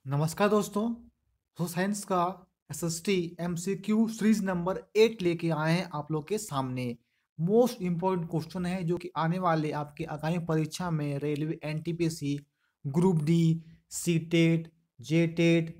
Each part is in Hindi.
नमस्कार दोस्तों। तो साइंस का एसएसटी एमसीक्यू सीरीज नंबर 8 लेके आए हैं आप लोग के सामने। मोस्ट इम्पोर्टेंट क्वेश्चन है जो कि आने वाले आपके आगामी परीक्षा में railway NTPC group D CTET JTET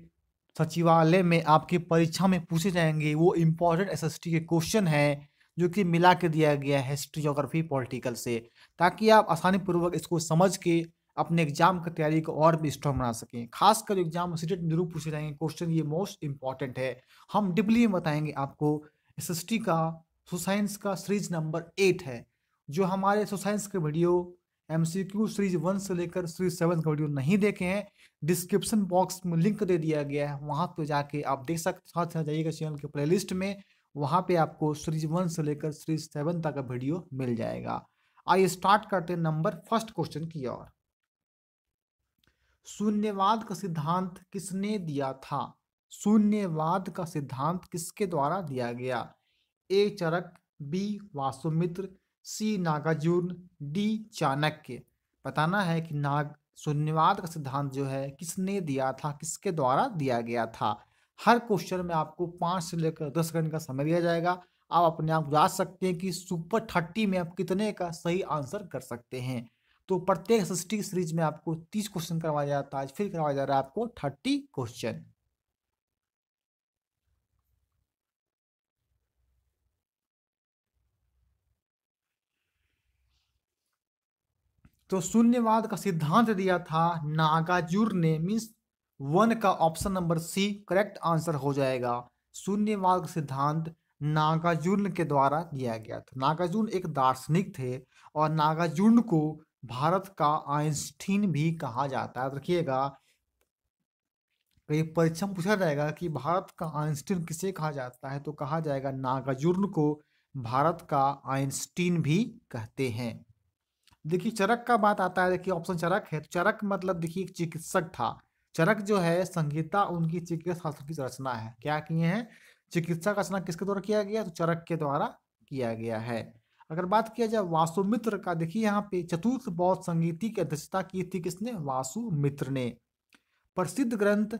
सचिवालय में आपकी परीक्षा में पूछे जाएंगे। वो इम्पोर्टेंट एसएसटी के क्वेश्चन है जो कि मिला के दिया गया है हिस्ट्री ज्योग्राफी पॉलिटिकल से, ताकि आप आसानी पूर्वक इसको समझ के अपने एग्जाम की तैयारी को और भी स्ट्रॉन्ग बना सकें। खासकर एग्जाम में सीटेट में जरूर पूछे जाएंगे क्वेश्चन, ये मोस्ट इंपॉर्टेंट है। हम डीपली में बताएंगे आपको। एसएसटी का सोसाइंस का सीरीज नंबर 8 है। जो हमारे सोसाइंस के वीडियो एमसीक्यू सीरीज 1 से लेकर सीरीज 7 का वीडियो नहीं देखे हैं, डिस्क्रिप्शन बॉक्स में लिंक दे दिया गया है, वहां पे जाके आप देख सकते। साथ साथ जाइएगा चैनल के प्लेलिस्ट में, वहां पे आपको सीरीज 1 से लेकर सीरीज 7 तक का वीडियो मिल जाएगा। आइए स्टार्ट करते हैं नंबर फर्स्ट क्वेश्चन की ओर। शून्यवाद का सिद्धांत किसने दिया था? शून्यवाद का सिद्धांत किसके द्वारा दिया गया? ए चरक, बी वासुमित्र, सी नागार्जुन, डी चाणक्य। बताना है कि नाग शून्यवाद का सिद्धांत जो है किसने दिया था, किसके द्वारा दिया गया था। हर क्वेश्चन में आपको 5 से लेकर 10 सेकंड का समय दिया जाएगा। आप अपने आप जांच सकते हैं कि सुपर 30 में आप कितने का सही आंसर कर सकते हैं। तो प्रत्येक एसएसटी सीरीज में आपको 30 क्वेश्चन करवाया जाता है, आज फिर करवाया जा रहा है आपको 30 क्वेश्चन। तो शून्यवाद का सिद्धांत दिया था नागार्जुन ने, मीन्स 1 का option number C correct answer हो जाएगा। शून्यवाद का सिद्धांत नागार्जुन के द्वारा दिया गया था। नागार्जुन एक दार्शनिक थे और नागार्जुन को भारत का आइंस्टीन भी कहा जाता है। रखिएगा, कहीं परीक्षा में पूछा जाएगा कि भारत का आइंस्टीन किसे कहा जाता है, तो कहा जाएगा नागार्जुन को भारत का आइंस्टीन भी कहते हैं। देखिए चरक का बात आता है, देखिए ऑप्शन चरक है। चरक मतलब देखिए एक चिकित्सक था। चरक जो है संहिता उनकी चिकित्सा शास्त्र की रचना है। क्या किए हैं? चिकित्सा का रचना किसके द्वारा किया गया? तो चरक के द्वारा किया गया है। अगर बात किया जाए वासुमित्र का, देखिए यहाँ पे चतुर्थ बौद्ध संगीति की अध्यक्षता की थी किसने? वासुमित्र ने। प्रसिद्ध ग्रंथ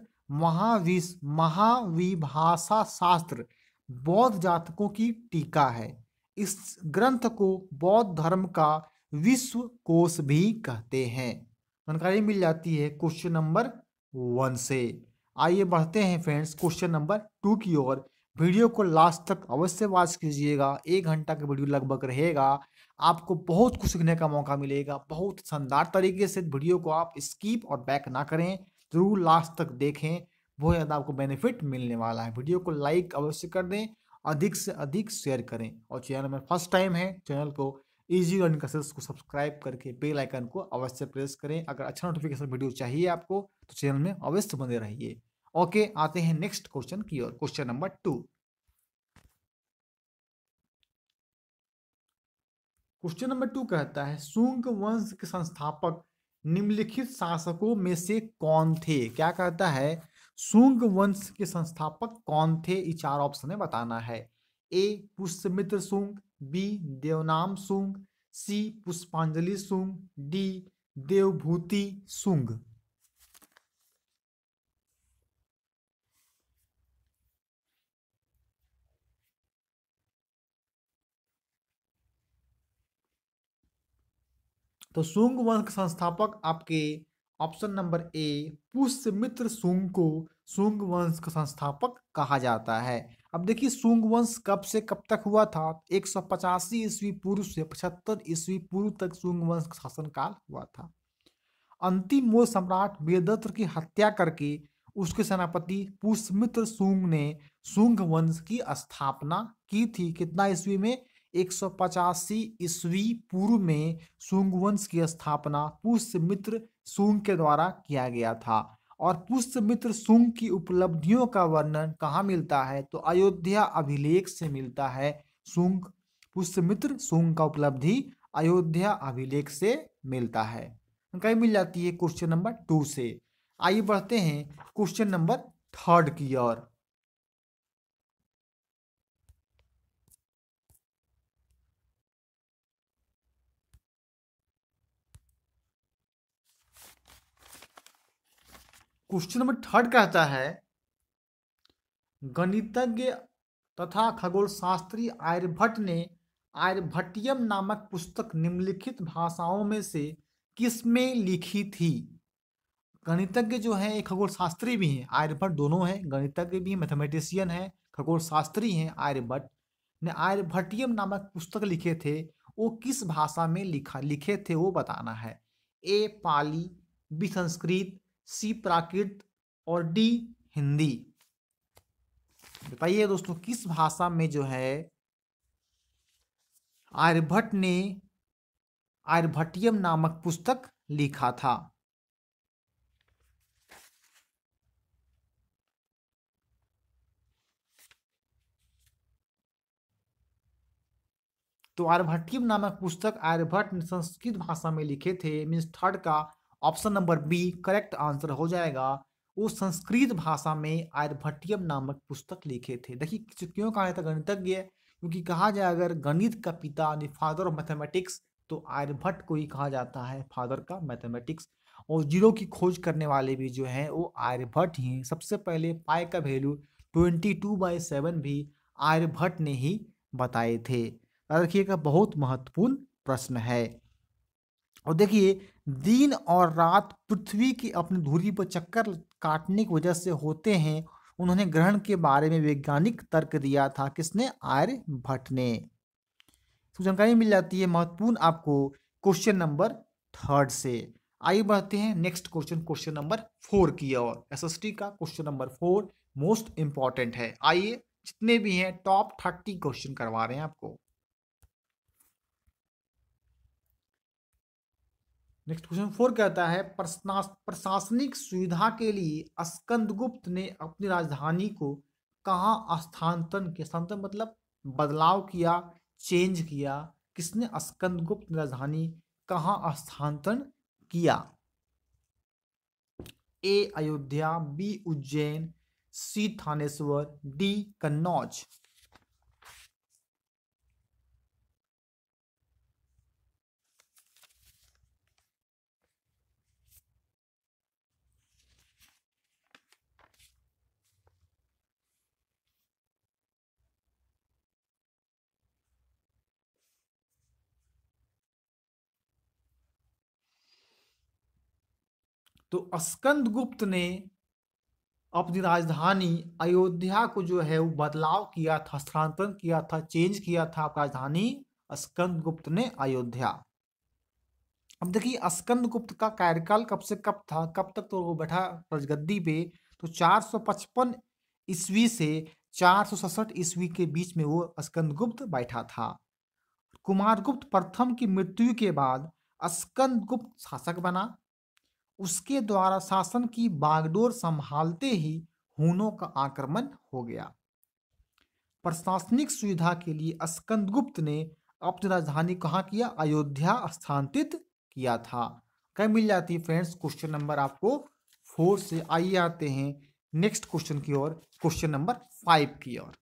महाविभाषा शास्त्र बौद्ध जातकों की टीका है। इस ग्रंथ को बौद्ध धर्म का विश्व कोश भी कहते हैं। जानकारी मिल जाती है क्वेश्चन नंबर 1 से। आइए बढ़ते हैं फ्रेंड्स क्वेश्चन नंबर 2 की ओर। वीडियो को लास्ट तक अवश्य वॉच कीजिएगा। 1 घंटा का वीडियो लगभग रहेगा। आपको बहुत कुछ सीखने का मौका मिलेगा। बहुत शानदार तरीके से वीडियो को आप स्किप और बैक ना करें, जरूर लास्ट तक देखें। बहुत ज़्यादा आपको बेनिफिट मिलने वाला है। वीडियो को लाइक अवश्य कर दें, अधिक से अधिक शेयर करें, और चैनल में फर्स्ट टाइम है चैनल को इजी लर्निंग क्लासेस को सब्सक्राइब करके बेल आइकन को अवश्य प्रेस करें। अगर अच्छा नोटिफिकेशन वीडियो चाहिए आपको तो चैनल में अवश्य बने रहिए। ओके, आते हैं नेक्स्ट क्वेश्चन की ओर। Question number 2। क्वेश्चन नंबर 2 कहता है शुंग वंश के संस्थापक निम्नलिखित शासकों में से कौन थे? क्या कहता है? शुंग वंश के संस्थापक कौन थे? ये 4 ऑप्शन में बताना है। ए पुष्यमित्र शुंग, बी देवनाम शुंग, सी पुष्पांजलि शुंग, डी देवभूति शुंग। तो शुंग वंश के संस्थापक आपके option number A Pushyamitra Shunga को शुंग वंश का संस्थापक कहा जाता है। अब देखिए शुंग वंश कब से कब तक हुआ था? 185 ईस्वी पूर्व से 75 ईस्वी पूर्व तक शुंग वंश का शासनकाल हुआ था। अंतिम मौर्य सम्राट वेदत्र की हत्या करके उसके सेनापति पुष्यमित्र शुंग ने शुंग वंश की स्थापना की थी। कितना ईस्वी में? 185 ईस्वी पूर्व में शुंग वंश की स्थापना पुष्यमित्र शुंग के द्वारा किया गया था। और पुष्यमित्र शुंग की उपलब्धियों का वर्णन कहाँ मिलता है? तो अयोध्या अभिलेख से मिलता है। शुंग पुष्यमित्र शुंग का उपलब्धि अयोध्या अभिलेख से मिलता है। कहीं मिल जाती है क्वेश्चन नंबर 2 से। आइए बढ़ते हैं क्वेश्चन नंबर 3 की ओर। क्वेश्चन नंबर थर्ड कहता है गणितज्ञ तथा खगोल शास्त्री आर्यभट्ट ने आर्यभट्टियम नामक पुस्तक निम्नलिखित भाषाओं में से किसमें लिखी थी। गणितज्ञ जो है एक खगोल शास्त्री भी हैं, आर्यभट्ट दोनों हैं, गणितज्ञ भी मैथमेटिशियन है, खगोल शास्त्री हैं आर्यभट्ट ने आर्यभट्टियम नामक पुस्तक लिखे थे। वो किस भाषा में लिखे थे वो बताना है। ए पाली, बी संस्कृत, सी प्राकृत और डी हिंदी। बताइए दोस्तों किस भाषा में जो है आर्यभट्ट ने आर्यभट्टियम नामक पुस्तक लिखा था। तो आर्यभट्टियम नामक पुस्तक आर्यभट्ट ने संस्कृत भाषा में लिखे थे। मीन्स थर्ड का option number B correct answer हो जाएगा। वो संस्कृत भाषा में आर्यभट्टियम नामक पुस्तक लिखे थे। देखिए क्यों कहा जाता गणितज्ञ, क्योंकि कहा जाए अगर गणित का पिता फादर ऑफ मैथमेटिक्स तो आर्यभट्ट को ही कहा जाता है फादर का मैथमेटिक्स। और जीरो की खोज करने वाले भी जो हैं वो आर्यभट्ट ही हैं। सबसे पहले पाई का वैल्यू 22/7 भी आर्यभट्ट ने ही बताए थे। याद रखिएगा बहुत महत्वपूर्ण प्रश्न है। और देखिए दिन और रात पृथ्वी की अपनी धुरी पर चक्कर काटने की वजह से होते हैं। उन्होंने ग्रहण के बारे में वैज्ञानिक तर्क दिया था। किसने? आर्यभट्ट ने। तो जानकारी मिल जाती है महत्वपूर्ण आपको क्वेश्चन नंबर थर्ड से। आइए बढ़ते हैं नेक्स्ट क्वेश्चन, क्वेश्चन नंबर 4 की ओर। एसएसटी का क्वेश्चन नंबर 4 मोस्ट इंपॉर्टेंट है। आइए जितने भी हैं टॉप 30 क्वेश्चन करवा रहे हैं आपको। नेक्स्ट क्वेश्चन 4 कहता है प्रशासनिक सुविधा के लिए स्कंदगुप्त ने अपनी राजधानी को कहाँ स्थानांतरण किया? स्थानांतरण मतलब बदलाव किया, चेंज किया। किसने? स्कंदगुप्त ने राजधानी कहाँ स्थानांतरण किया? ए अयोध्या, बी उज्जैन, सी थानेश्वर, डी कन्नौज। तो स्कंदगुप्त ने अपनी राजधानी अयोध्या को जो है वो बदलाव किया था, स्थानांतरण किया था, चेंज किया था राजधानी स्कंदगुप्त ने अयोध्या। अब देखिए स्कंदगुप्त का कार्यकाल कब से कब था, कब तक तो वो बैठा राजगद्दी पे? तो 455 ईस्वी से 467 ईस्वी के बीच में वो स्कंदगुप्त बैठा था। कुमारगुप्त प्रथम की मृत्यु के बाद स्कंदगुप्त शासक बना। उसके द्वारा शासन की बागडोर संभालते ही हुनों का आक्रमण हो गया। प्रशासनिक सुविधा के लिए स्कंदगुप्त ने अपनी राजधानी कहाँ किया? अयोध्या स्थानांतरित किया था। क्या मिल जाती है फ्रेंड्स क्वेश्चन नंबर आपको 4 से। आइए आते हैं नेक्स्ट क्वेश्चन की ओर, क्वेश्चन नंबर 5 की ओर।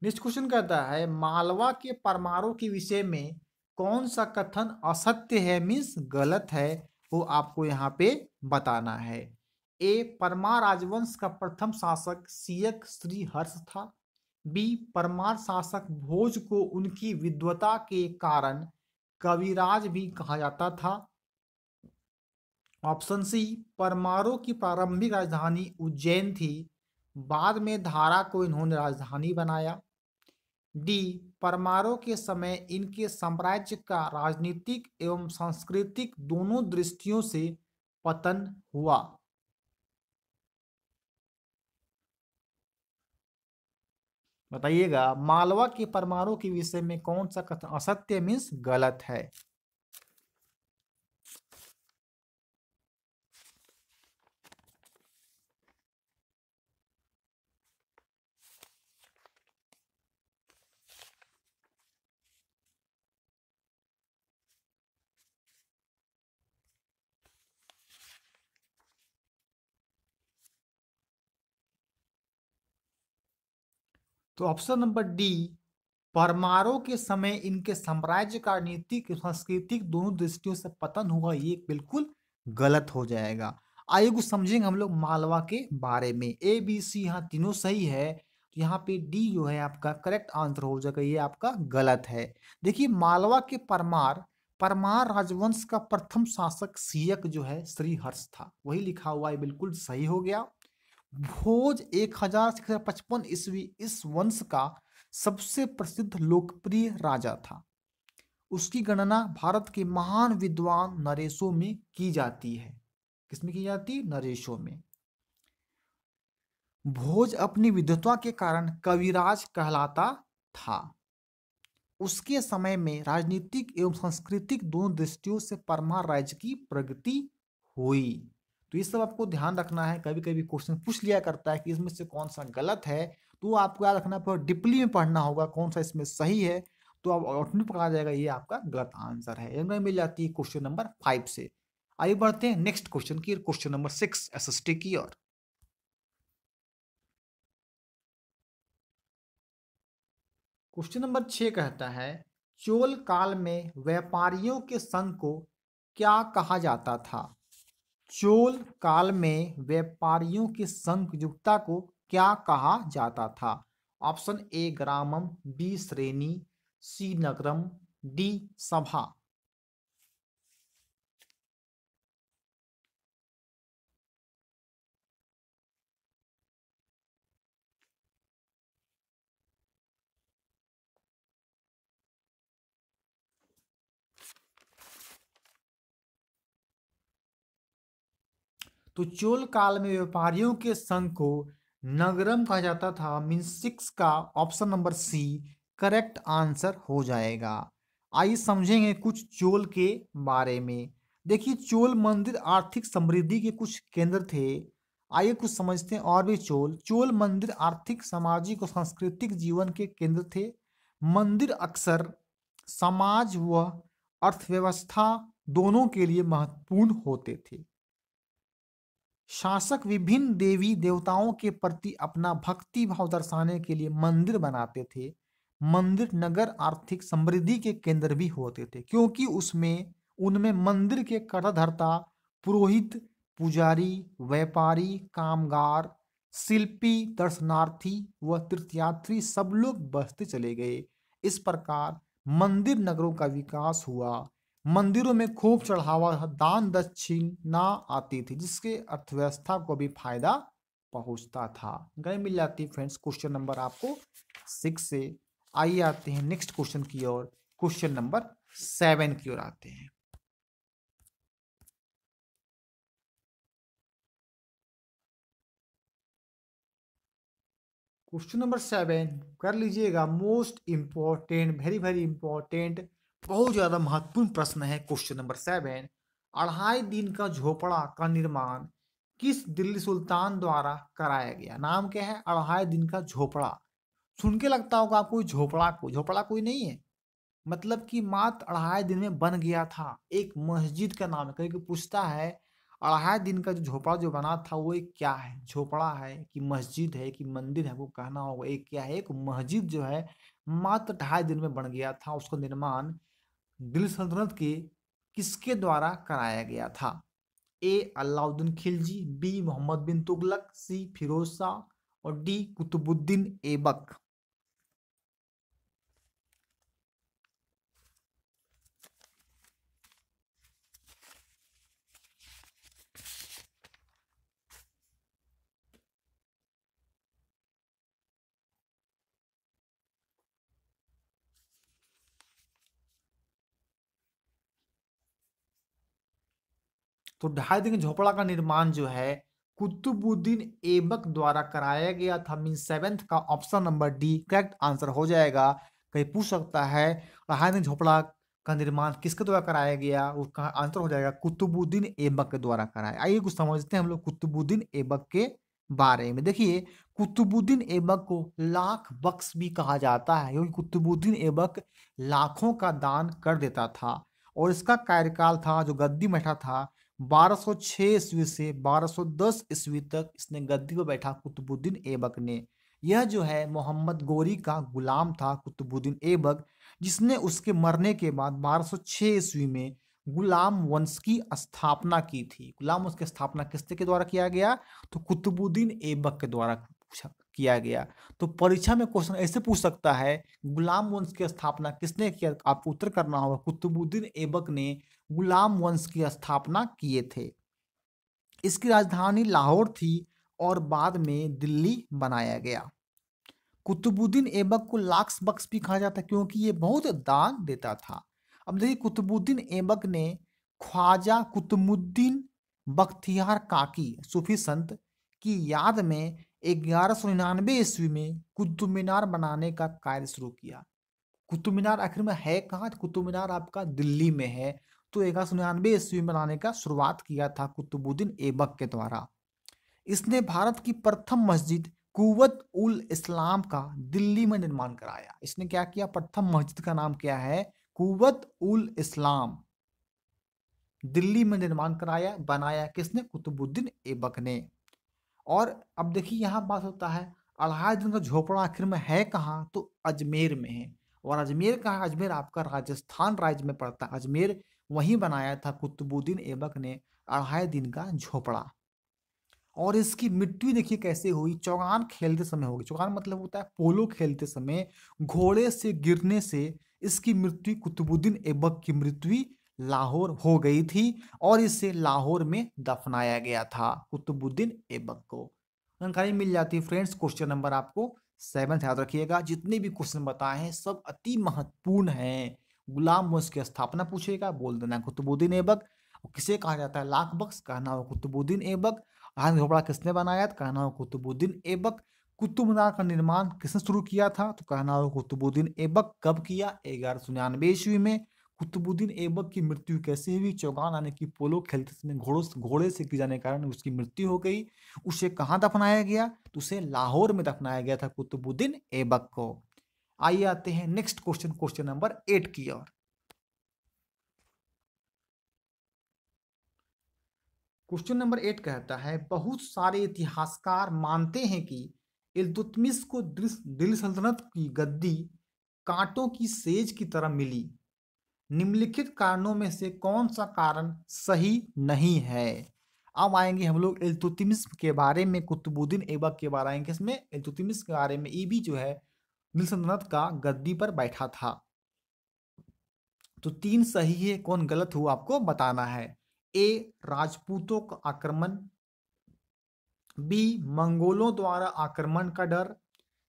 नेक्स्ट क्वेश्चन कहता है मालवा के परमाणु के विषय में कौन सा कथन असत्य है, मीन्स गलत है, वो आपको यहाँ पे बताना है। ए परमार राजवंश का प्रथम शासक सियक श्रीहर्ष था। बी परमार शासक भोज को उनकी विद्वता के कारण कविराज भी कहा जाता था। ऑप्शन सी परमारों की प्रारंभिक राजधानी उज्जैन थी, बाद में धारा को इन्होंने राजधानी बनाया। डी परमारों के समय इनके साम्राज्य का राजनीतिक एवं सांस्कृतिक दोनों दृष्टियों से पतन हुआ। बताइएगा मालवा के परमाणु के विषय में कौन सा कथन असत्य मीन्स गलत है? तो ऑप्शन नंबर डी परमारों के समय इनके साम्राज्य का नीतिक सांस्कृतिक दोनों दृष्टियों से पतन हुआ, ये बिल्कुल गलत हो जाएगा। आइए कुछ समझेंगे हम लोग मालवा के बारे में। ए बी सी यहाँ तीनों सही है, तो यहाँ पे डी जो है आपका करेक्ट आंसर हो जाएगा, ये आपका गलत है। देखिए मालवा के परमार परमार राजवंश का प्रथम शासक सियक जो है श्रीहर्ष था, वही लिखा हुआ है, बिल्कुल सही हो गया। भोज 1655 ईस्वी इस वंश का सबसे प्रसिद्ध लोकप्रिय राजा था। उसकी गणना भारत के महान विद्वान नरेशों में की जाती है। किसमें की जाती है? नरेशों में। भोज अपनी विद्वता के कारण कविराज कहलाता था। उसके समय में राजनीतिक एवं सांस्कृतिक दोनों दृष्टियों से परमार राज्य की प्रगति हुई। तो ये सब आपको ध्यान रखना है। कभी कभी क्वेश्चन पूछ लिया करता है कि इसमें से कौन सा गलत है, तो आपको याद रखना पर डीपली में पढ़ना होगा कौन सा इसमें सही है, तो आप ऑटोमेटिक पकड़ा जाएगा ये आपका गलत आंसर है। इनमें मिल जाती है क्वेश्चन नंबर 5 से। आइए बढ़ते हैं नेक्स्ट क्वेश्चन की, क्वेश्चन नंबर 6 एसएसटी की ओर। क्वेश्चन नंबर 6 कहता है, चोल काल में व्यापारियों के संघ को क्या कहा जाता था? चोल काल में व्यापारियों के संघयुक्ता को क्या कहा जाता था? ऑप्शन ए ग्रामम, बी श्रेणी, सी नगरम, डी सभा। तो चोल काल में व्यापारियों के संघ को नगरम कहा जाता था। मीन्स 6 का option number C correct answer हो जाएगा। आइए समझेंगे कुछ चोल के बारे में। देखिए चोल मंदिर आर्थिक समृद्धि के कुछ केंद्र थे। आइए कुछ समझते हैं और भी। चोल चोल मंदिर आर्थिक, सामाजिक और सांस्कृतिक जीवन के केंद्र थे। मंदिर अक्सर समाज व अर्थव्यवस्था दोनों के लिए महत्वपूर्ण होते थे। शासक विभिन्न देवी देवताओं के प्रति अपना भक्ति भाव दर्शाने के लिए मंदिर बनाते थे। मंदिर नगर आर्थिक समृद्धि के केंद्र भी होते थे, क्योंकि उसमें उनमें मंदिर के कर्ताधर्ता, पुरोहित, पुजारी, व्यापारी, कामगार, शिल्पी, दर्शनार्थी व तीर्थयात्री सब लोग बसते चले गए। इस प्रकार मंदिर नगरों का विकास हुआ। मंदिरों में खूब चढ़ावा, दान दक्षिणा आती थी, जिसके अर्थव्यवस्था को भी फायदा पहुंचता था। गए मिल जाती फ्रेंड्स क्वेश्चन नंबर आपको 6 से। आइए आते हैं नेक्स्ट क्वेश्चन की ओर, क्वेश्चन नंबर 7 की ओर आते हैं। क्वेश्चन नंबर 7 कर लीजिएगा। Most important, very very important, बहुत ज्यादा महत्वपूर्ण प्रश्न है क्वेश्चन नंबर 7। अढ़ाई दिन का झोपड़ा का निर्माण किस दिल्ली सुल्तान द्वारा कराया गया? नाम क्या है? अढ़ाई दिन का झोपड़ा। सुन के लगता होगा आपको झोपड़ा कोई नहीं है, मतलब कि मात्र अढ़ाई दिन में बन गया था। एक मस्जिद का नाम है। कहीं पूछता है अढ़ाई दिन का जो झोपड़ा जो बना था वो एक क्या है? झोपड़ा है कि मस्जिद है कि मंदिर है, वो कहना होगा एक क्या है? एक मस्जिद जो है मात्र 2.5 दिन में बन गया था। उसका निर्माण दिल्ली सल्तनत के किसके द्वारा कराया गया था? ए अलाउद्दीन खिलजी, बी मोहम्मद बिन तुगलक, सी फिरोज शाह और डी कुतुबुद्दीन ऐबक। तो 2.5 दिन के झोपड़ा का निर्माण जो है कुतुबुद्दीन ऐबक द्वारा कराया गया था। मीन 7th का option number D correct answer हो जाएगा। कहीं पूछ सकता है 2.5 दिन झोपड़ा का निर्माण किसके द्वारा कराया गया, उसका आंसर हो जाएगा कुतुबुद्दीन ऐबक के द्वारा कराया। आइए कुछ समझते हैं हम लोग कुतुबुद्दीन ऐबक के बारे में। देखिए कुतुबुद्दीन ऐबक को लाख बख्श भी कहा जाता है, क्योंकि कुतुबुद्दीन ऐबक लाखों का दान कर देता था। और इसका कार्यकाल था, जो गद्दी बैठा था 1206 ईस्वी से 1210 ईस्वी तक इसने गद्दी पर बैठा कुतुबुद्दीन ऐबक ने। यह जो है मोहम्मद गोरी का गुलाम था कुतुबुद्दीन ऐबक, जिसने उसके मरने के बाद 1206 ईस्वी में गुलाम वंश की स्थापना की थी। गुलाम वंश की स्थापना किसके के द्वारा किया गया? तो कुतुबुद्दीन ऐबक के द्वारा किया गया। तो परीक्षा में क्वेश्चन ऐसे पूछ सकता है, गुलाम वंश की स्थापना किसने किया? आपको उत्तर करना होगा कुतुबुद्दीन ऐबक ने गुलाम वंश की स्थापना किए थे। इसकी राजधानी लाहौर थी और बाद में दिल्ली बनाया गया। कुतुबुद्दीन ऐबक को लाक्स बख्श भी कहा जाता है क्योंकि ये बहुत दान देता था। अब देखिए कुतुबुद्दीन ऐबक ने ख्वाजा कुतुबुद्दीन बख्तियार काकी सूफी संत की याद में 1199 ईस्वी में कुतुब मीनार बनाने का कार्य शुरू किया। कुतुब मीनार आखिर में है कहाँ? कुतुब मीनार आपका दिल्ली में है। तो 1199 ईस्वी में बनाने का शुरुआत किया था कुतुबुद्दीन ऐबक के द्वारा। इसने भारत की प्रथम मस्जिद कुव्वत उल इस्लाम का दिल्ली में निर्माण कराया। इसने क्या किया? प्रथम मस्जिद का नाम क्या है? कुव्वत उल इस्लाम, दिल्ली में निर्माण कराया। बनाया किसने? कुतुबुद्दीन ऐबक ने। और अब देखिए यहाँ बात होता है, अढ़ाई दिन का झोपड़ा आखिर में है कहाँ? तो अजमेर में है। और अजमेर कहाँ? अजमेर आपका राजस्थान राज्य में पड़ता है। अजमेर वहीं बनाया था कुतुबुद्दीन ऐबक ने अढ़ाई दिन का झोपड़ा। और इसकी मृत्यु देखिए कैसे हुई? चौगान खेलते समय होगी। चौगान मतलब होता है पोलो खेलते समय घोड़े से गिरने से इसकी मृत्यु, कुतुबुद्दीन ऐबक की मृत्यु लाहौर हो गई थी और इसे लाहौर में दफनाया गया था कुतुबुद्दीन ऐबक को। जानकारी मिल जाती है फ्रेंड्स। क्वेश्चन नंबर आपको 7 याद रखिएगा। जितने भी क्वेश्चन बताए हैं सब अति महत्वपूर्ण हैं। गुलाम वंश की स्थापना पूछेगा, बोल देना कुतुबुद्दीन ऐबक। किसे कहा जाता है लाख बख्श? कहना हो कुतुबुद्दीन ऐबक। आग झोपड़ा किसने बनाया? तो कहना हो कुतुबुद्दीन ऐबक। कुतुब मीनार का निर्माण किसने शुरू किया था? तो कहना हो कुतुबुद्दीन ऐबक। कब किया? 1199 ईस्वी में। कुतुबुद्दीन ऐबक की मृत्यु कैसे हुई? चौगान यानी कि पोलो खेलते समय घोड़े से गिर जाने के कारण उसकी मृत्यु हो गई। उसे कहाँ दफनाया गया? तो उसे लाहौर में दफनाया गया था कुतुबुद्दीन ऐबक को। आइए आते हैं नेक्स्ट क्वेश्चन, क्वेश्चन नंबर 8 की ओर। क्वेश्चन नंबर 8 कहता है, बहुत सारे इतिहासकार मानते हैं कि इल्तुतमिश को दिल्ली सल्तनत की गद्दी कांटों की सेज की तरह मिली। निम्नलिखित कारणों में से कौन सा कारण सही नहीं है? अब आएंगे हम लोग इल्तुतमिश के बारे में, कुतुबुद्दीन ऐबक के बारे में। किसमें? इल्तुतमिश के बारे में। ये भी जो है दिल्ली सल्तनत का गद्दी पर बैठा था। तो 3 सही है, कौन गलत हुआ आपको बताना है। ए, राजपूतों का आक्रमण। बी, मंगोलों द्वारा आक्रमण का डर।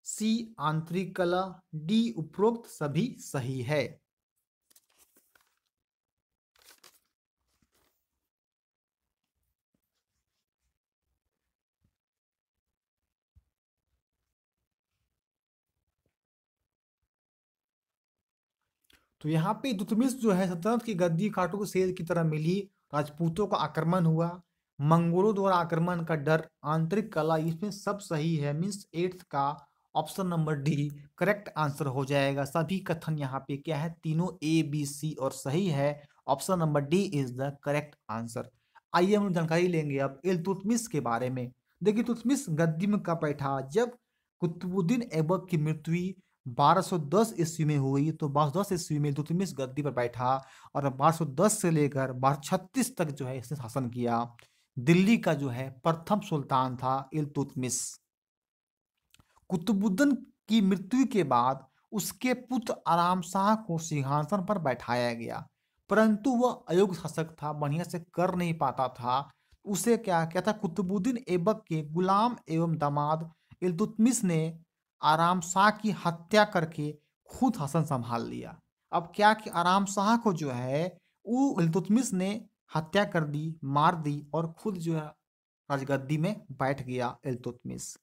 सी, आंतरिक कलह। डी, उपरोक्त सभी सही है। तो यहाँ पे इल्तुतमिश जो है सल्तनत की गद्दी कांटों की सेज की तरह मिली। राजपूतों का आक्रमण हुआ, मंगोलों द्वारा आक्रमण का डर, आंतरिक कला, इसमें सब सही है। मीन्स 8th का option number D correct answer हो जाएगा। सभी कथन यहाँ पे क्या है? तीनों ए बी सी और सही है। Option number D is the correct answer. आइए हम जानकारी लेंगे अब इल्तुतमिश के बारे में। देखिए इल्तुतमिश गद्दी में कब बैठा? जब कुतुबुद्दीन ऐबक की मृत्यु 1210 ईस्वी में हुई। तो 1210 ईस्वी में इल्तुतमिश गद्दी पर बैठा और 1210 से लेकर 1236 तक जो है इसने शासन किया। दिल्ली का जो है प्रथम सुल्तान था इल्तुतमिश। कुतुबुद्दीन की मृत्यु के बाद उसके पुत्र आराम शाह को सिंहासन पर बैठाया गया, परंतु वह अयोग्य शासक था, बढ़िया से कर नहीं पाता था। उसे क्या क्या था? कुतुबुद्दीन ऐबक के गुलाम एवं दामाद इल्तुतमिश ने आराम शाह की हत्या करके खुद शासन संभाल लिया। अब क्या कि आराम शाह को जो है वो इल्तुतमिश ने हत्या कर दी, मार दी और खुद जो है राजगद्दी में बैठ गया इल्तुतमिश।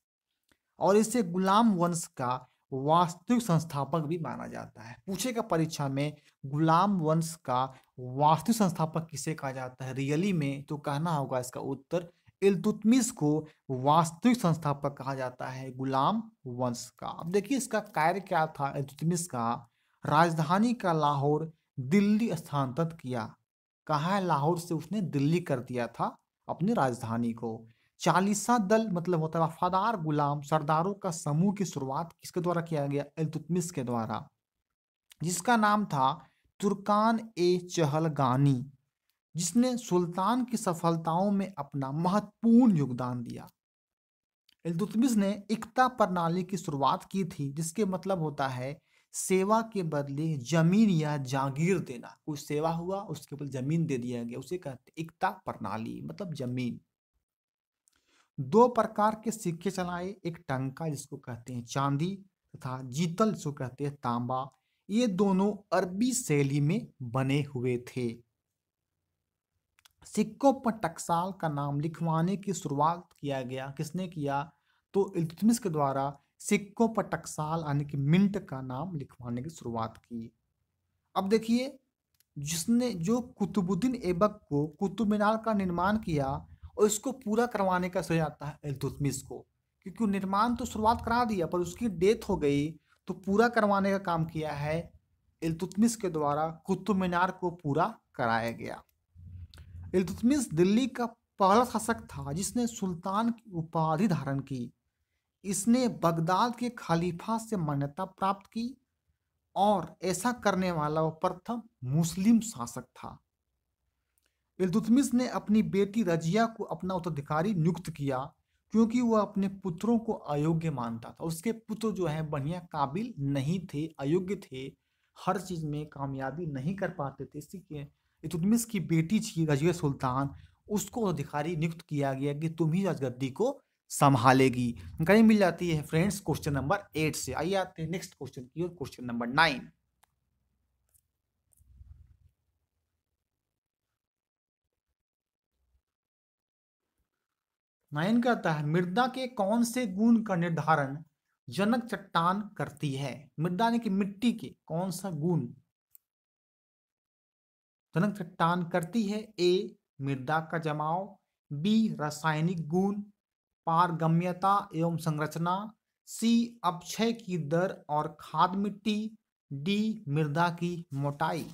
और इसे गुलाम वंश का वास्तविक संस्थापक भी माना जाता है। पूछेगा परीक्षा में गुलाम वंश का वास्तविक संस्थापक किसे कहा जाता है रियली में? तो कहना होगा इसका उत्तर इल्तुतमिश को वास्तविक संस्थापक कहा जाता है गुलाम वंश का। अब देखिए इसका कार्य क्या था इल्तुतमिश का? राजधानी का लाहौर दिल्ली स्थानांतरित किया। कहा है? लाहौर से उसने दिल्ली कर दिया था अपनी राजधानी को। चालीसा दल मतलब होता है वफादार गुलाम सरदारों का समूह की शुरुआत किसके द्वारा किया गया? इल्तुतमिश के द्वारा, जिसका नाम था तुर्कान ए चहलगानी, जिसने सुल्तान की सफलताओं में अपना महत्वपूर्ण योगदान दिया। इल्तुतमिश ने इक्ता प्रणाली की शुरुआत की थी, जिसके मतलब होता है सेवा के बदले जमीन या जागीर देना। कोई सेवा हुआ उसके बदले जमीन दे दिया गया, उसे कहते हैं इक्ता प्रणाली, मतलब जमीन। दो प्रकार के सिक्के चलाए, एक टंका जिसको कहते हैं चांदी तथा जीतल जिसको कहते हैं तांबा। ये दोनों अरबी शैली में बने हुए थे। सिक्कों पर टकसाल का नाम लिखवाने की शुरुआत किया गया, किसने किया? तो इल्तुतमिश के द्वारा सिक्कों पर टकसाल यानी कि मिंट का नाम लिखवाने की शुरुआत की। अब देखिए, जिसने जो कुतुबुद्दीन ऐबक को कुतुब मीनार का निर्माण किया और इसको पूरा करवाने का श्रेय आता है इल्तुतमिश को, क्योंकि निर्माण तो शुरुआत करा दिया पर उसकी डेथ हो गई, तो पूरा करवाने का काम किया है इल्तुतमिश के द्वारा, कुतुब मीनार को पूरा कराया गया। इल्तुतमिश दिल्ली का पहला शासक था जिसने सुल्तान की उपाधि धारण की। इसने बगदाद के खलीफा से मान्यता प्राप्त की और ऐसा करने वाला वो प्रथम मुस्लिम शासक था। इल्तुतमिश ने अपनी बेटी रजिया को अपना उत्तराधिकारी नियुक्त किया, क्योंकि वह अपने पुत्रों को अयोग्य मानता था। उसके पुत्र जो हैं बढ़िया काबिल नहीं थे, अयोग्य थे, हर चीज में कामयाबी नहीं कर पाते थे। इसी के इल्तुतमिश की बेटी थी रजिया सुल्तान, उसको अधिकारी नियुक्त किया गया कि तुम ही राजगद्दी को संभालेगी। कहीं मिल जाती है फ्रेंड्स क्वेश्चन नंबर 8 से। आइए आते हैं नेक्स्ट क्वेश्चन की ओर, क्वेश्चन नंबर 9। 9 कहता है मृदा के कौन से गुण का निर्धारण जनक चट्टान करती है? मृदा यानी कि मिट्टी के कौन सा गुण जनक चट्टान करती है? ए मृदा का जमाव, बी रासायनिक गुण, पारगम्यता एवं संरचना, सी अपक्षय की दर और खाद मिट्टी, डी मृदा की मोटाई।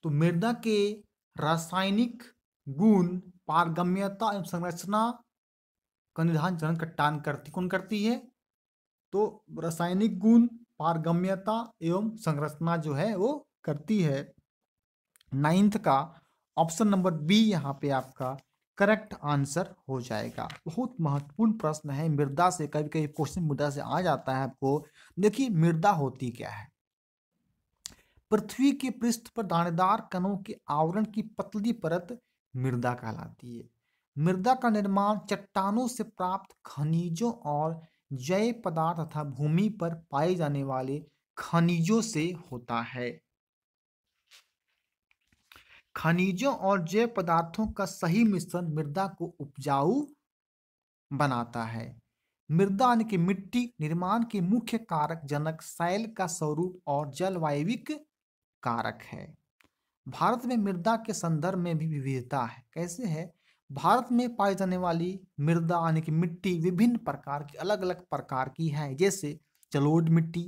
तो मृदा के रासायनिक गुण, पारगम्यता एवं संरचना का निर्धारण जनक चट्टान करती, कौन करती है? तो रासायनिक गुण, पारगम्यता एवं संरचना जो है वो करती है। 9th का ऑप्शन नंबर बी यहाँ पे आपका करेक्ट आंसर हो जाएगा। बहुत महत्वपूर्ण प्रश्न है, मृदा से कभी कभी क्वेश्चन मृदा से आ जाता है आपको। देखिए मृदा होती क्या है? पृथ्वी के पृष्ठ पर दानेदार कणों के आवरण की पतली परत मृदा कहलाती है। मृदा का निर्माण चट्टानों से प्राप्त खनिजों और जैव पदार्थ तथा भूमि पर पाए जाने वाले खनिजों से होता है। खनिजों और जैव पदार्थों का सही मिश्रण मृदा को उपजाऊ बनाता है। मृदा यानी कि मिट्टी निर्माण के मुख्य कारक जनक सैल का स्वरूप और जलवायविक कारक है। भारत में मृदा के संदर्भ में भी विविधता है। कैसे है? भारत में पाई जाने वाली मृदा यानी कि मिट्टी विभिन्न प्रकार की, अलग अलग प्रकार की है, जैसे जलोढ़ मिट्टी,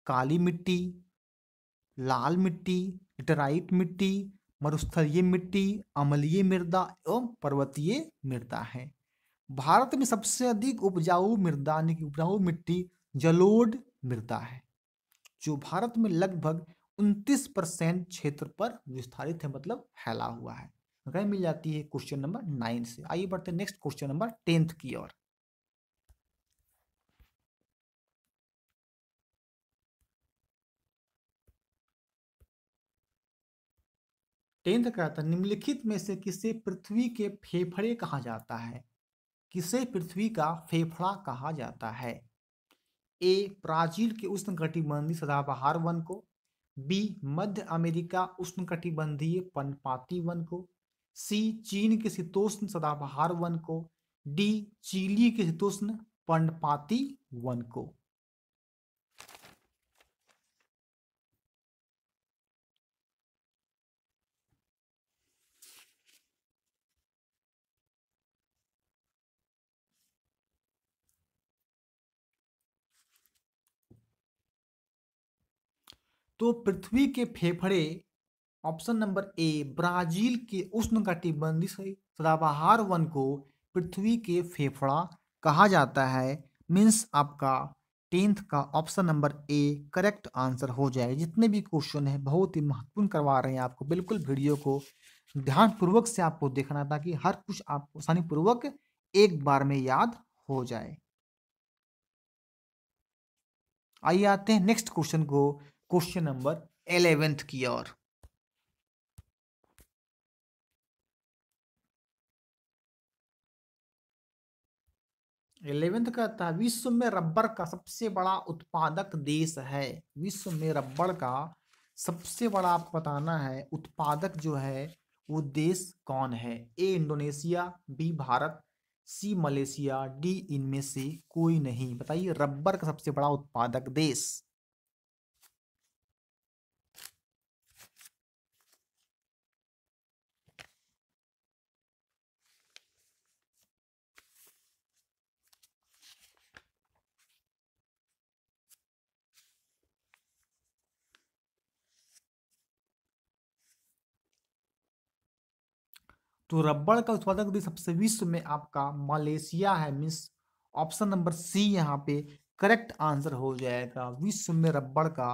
काली मिट्टी, लाल मिट्टी, लेटराइट मिट्टी, मरुस्थलीय मिट्टी, अम्लीय मृदा एवं पर्वतीय मृदा है। भारत में सबसे अधिक उपजाऊ मृदा यानी कि उपजाऊ मिट्टी जलोढ़ मृदा है, जो भारत में लगभग 29% क्षेत्र पर विस्तारित है, मतलब फैला हुआ है। वह मिल जाती है क्वेश्चन नंबर 9 से। आइए बढ़ते हैं नेक्स्ट क्वेश्चन नंबर 10th की ओर। 10th कहता है निम्नलिखित में से किसे पृथ्वी के फेफड़े कहा जाता है? किसे पृथ्वी का फेफड़ा कहा जाता है? ए ब्राजील के उष्णकटिबंधीय सदाबहार वन को, बी मध्य अमेरिका उष्णकटिबंधीय पर्णपाती वन को, सी चीन के शीतोष्ण सदाबहार वन को, डी चिली के शीतोष्ण पर्णपाती वन को। तो पृथ्वी के फेफड़े, ऑप्शन नंबर ए, ब्राजील के उष्णकटिबंधीय सदाबहार वन को पृथ्वी के फेफड़ा कहा जाता है। मीन्स आपका 10th का option number A correct answer हो जाएगा। जितने भी क्वेश्चन है बहुत ही महत्वपूर्ण करवा रहे हैं आपको, बिल्कुल वीडियो को ध्यान पूर्वक से आपको देखना ताकि हर कुछ आपको आसानी पूर्वक एक बार में याद हो जाए। आइए आते हैं नेक्स्ट क्वेश्चन को, क्वेश्चन नंबर 11th की ओर। 11th का था, विश्व में रबर का सबसे बड़ा उत्पादक देश है। विश्व में रबर का सबसे बड़ा आपको बताना है उत्पादक जो है वो देश कौन है। ए इंडोनेशिया, बी भारत, सी मलेशिया, डी इनमें से कोई नहीं। बताइए रबर का सबसे बड़ा उत्पादक देश। तो रबड़ का उत्पादक देश सबसे विश्व में आपका मलेशिया है। मीन्स ऑप्शन नंबर सी यहाँ पे करेक्ट आंसर हो जाएगा। विश्व में रबड़ का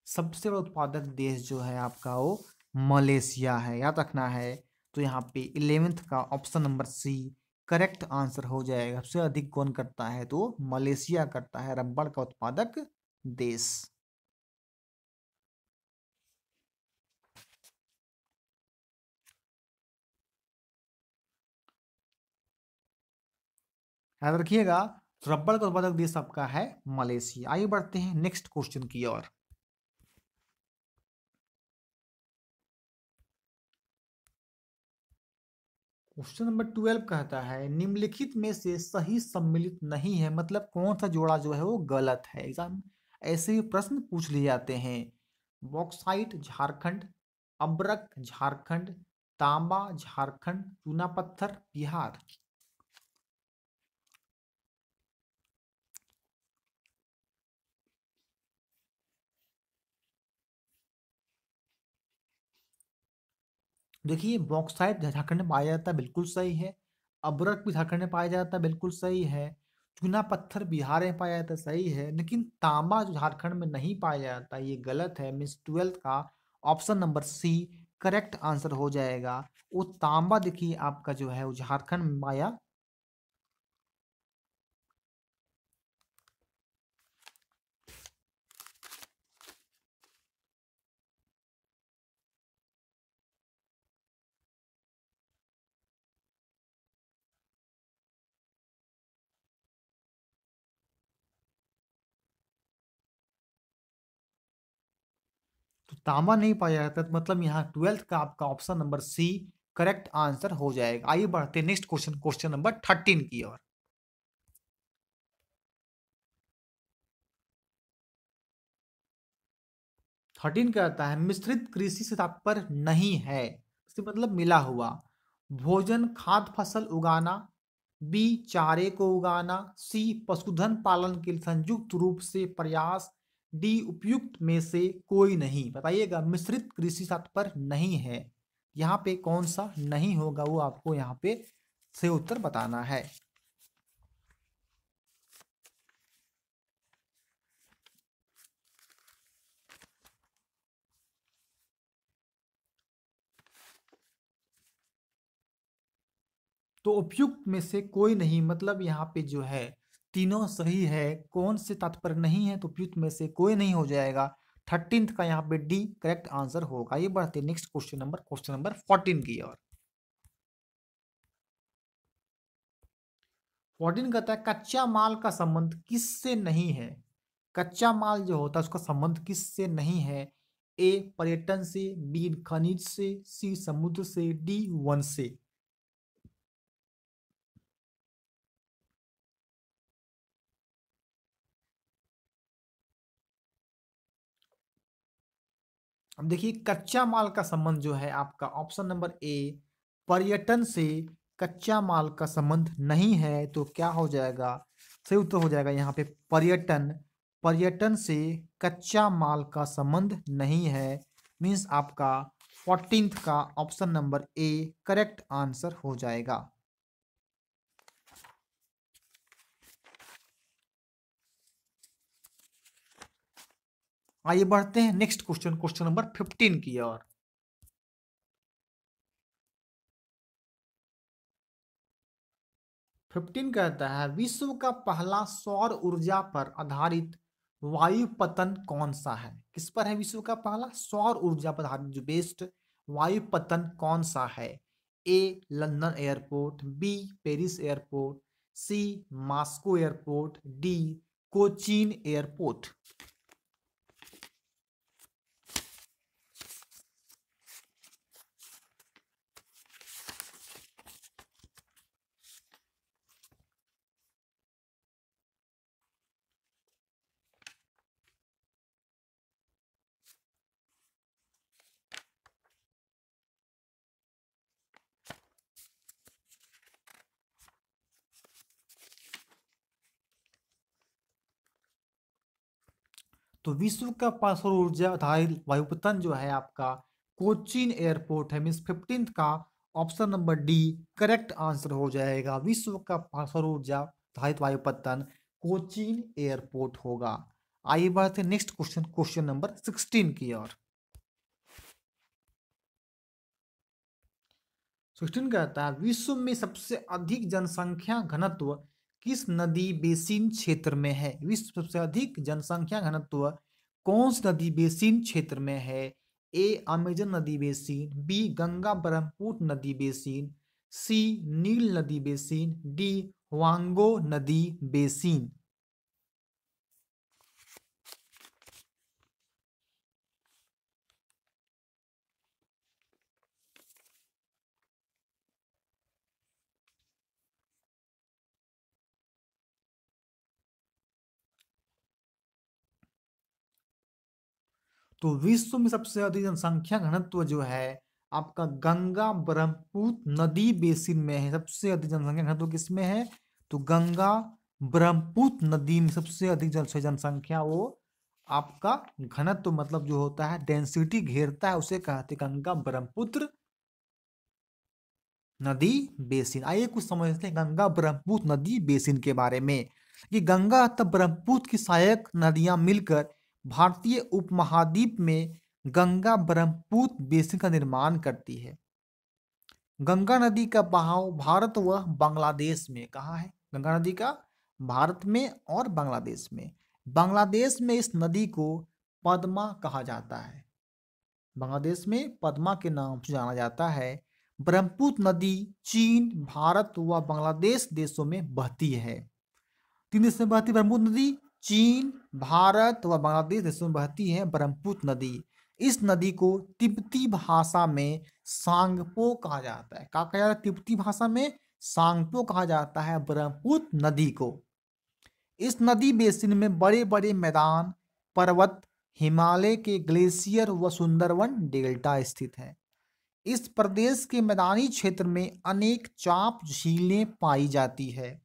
सबसे बड़ा उत्पादक देश जो है आपका वो मलेशिया है, याद रखना है। तो यहाँ पे 11th का option number C correct answer हो जाएगा। सबसे अधिक कौन करता है तो मलेशिया करता है रबड़ का उत्पादक देश। याद रखिएगा रबड़ का उत्पादक देश आपका है मलेशिया। आइए बढ़ते हैं नेक्स्ट क्वेश्चन की ओर। क्वेश्चन नंबर 12 कहता है निम्नलिखित में से सही सम्मिलित नहीं है, मतलब कौन सा जोड़ा जो है वो गलत है। एग्जाम ऐसे ही प्रश्न पूछ लिए जाते हैं। बॉक्साइट झारखंड, अब्रक झारखंड, तांबा झारखंड, चूना पत्थर बिहार। देखिए बॉक्साइट झारखंड में पाया जाता है, बिल्कुल सही है। अब्रक भी झारखंड में पाया जाता है, बिल्कुल सही है। चूना पत्थर बिहार में पाया जाता है, सही है। लेकिन तांबा जो झारखंड में नहीं पाया जाता ये गलत है। मीन्स 12th का option number C correct answer हो जाएगा। वो तांबा देखिए आपका जो है वो झारखंड में पाया। तो तांबा नहीं पाया जाता तो मतलब यहाँ 12th का आपका option number C correct answer हो जाएगा। आइए बढ़ते नेक्स्ट क्वेश्चन, क्वेश्चन नंबर 13 की ओर। 13 कहता है मिश्रित कृषि से तात्पर्य नहीं है, इससे मतलब मिला हुआ। भोजन खाद्य फसल उगाना, बी चारे को उगाना, सी पशुधन पालन के लिए संयुक्त रूप से प्रयास, डी उपयुक्त में से कोई नहीं। बताइएगा मिश्रित कृषि से तात्पर्य नहीं है, यहाँ पे कौन सा नहीं होगा वो आपको यहाँ पे सही उत्तर बताना है। तो उपयुक्त में से कोई नहीं, मतलब यहाँ पे जो है तीनों सही है। कौन से तात्पर्य नहीं है तो उपयुक्त में से कोई नहीं हो जाएगा। 13th का यहाँ पे डी करेक्ट आंसर होगा। ये बढ़ते नेक्स्ट क्वेश्चन नंबर 14 की ओर। 14 कहता है कच्चा माल का संबंध किससे नहीं है। कच्चा माल जो होता है उसका संबंध किससे नहीं है। ए पर्यटन से, बी खनिज से, सी समुद्र से, डी वन से। अब देखिए कच्चा माल का संबंध जो है आपका ऑप्शन नंबर ए पर्यटन से कच्चा माल का संबंध नहीं है। तो क्या हो जाएगा, सही उत्तर हो जाएगा यहाँ पे पर्यटन। पर्यटन से कच्चा माल का संबंध नहीं है। मीन्स आपका 14th का option number A correct answer हो जाएगा। आइए बढ़ते हैं नेक्स्ट क्वेश्चन, क्वेश्चन नंबर 15 की ओर। फिफ्टीन कहता है विश्व का पहला सौर ऊर्जा पर आधारित वायुपतन कौन सा है। किस पर है विश्व का पहला सौर ऊर्जा पर आधारित जो बेस्ट वायुपतन कौन सा है। A London airport, B Paris airport, C Moscow airport, D Cochin airport. तो विश्व का सौर ऊर्जा आधारित वायुपतन जो है आपका कोचीन एयरपोर्ट है। मीन्स 15th का option number D correct answer हो जाएगा। विश्व का सौर ऊर्जा आधारित वायुपतन कोचीन एयरपोर्ट होगा। आइए बढ़ते हैं नेक्स्ट क्वेश्चन, क्वेश्चन नंबर 16 की ओर। 16 कहता है विश्व में सबसे अधिक जनसंख्या घनत्व किस नदी बेसिन क्षेत्र में है। विश्व में सबसे अधिक जनसंख्या घनत्व कौन सी नदी बेसिन क्षेत्र में है। ए अमेजन नदी बेसिन, बी गंगा ब्रह्मपुत्र नदी बेसिन, सी नील नदी बेसिन, डी वांगो नदी बेसिन। तो विश्व में सबसे अधिक जनसंख्या घनत्व जो है आपका गंगा ब्रह्मपुत्र नदी बेसिन में है। सबसे अधिक जनसंख्या घनत्व किसमें है, तो गंगा ब्रह्मपुत्र नदी में सबसे अधिक जनसंख्या वो आपका घनत्व मतलब जो होता है डेंसिटी घेरता है उसे कहते हैं गंगा ब्रह्मपुत्र नदी बेसिन। आइए कुछ समझते हैं गंगा ब्रह्मपुत्र नदी बेसिन के बारे में। ये गंगा तथा ब्रह्मपुत्र की सहायक नदियां मिलकर भारतीय उपमहाद्वीप में गंगा ब्रह्मपुत्र बेसिन का निर्माण करती है। गंगा नदी का बहाव भारत व बांग्लादेश में, कहाँ है गंगा नदी का, भारत में और बांग्लादेश में। बांग्लादेश में इस नदी को पद्मा कहा जाता है। बांग्लादेश में पद्मा के नाम से जाना जाता है। ब्रह्मपुत्र नदी चीन, भारत व बांग्लादेश देशों में बहती है। तीन देशों में बहती ब्रह्मपुत्र नदी, चीन, भारत व बांग्लादेश देशों में बहती है ब्रह्मपुत्र नदी। इस नदी को तिब्बती भाषा में सांगपो कहा जाता है। क्या कहा जाता है तिब्बती भाषा में, सांगपो कहा जाता है ब्रह्मपुत्र नदी को। इस नदी बेसिन में बड़े बड़े मैदान, पर्वत, हिमालय के ग्लेशियर व सुंदरवन डेल्टा स्थित है। इस प्रदेश के मैदानी क्षेत्र में अनेक चाप झीलें पाई जाती है।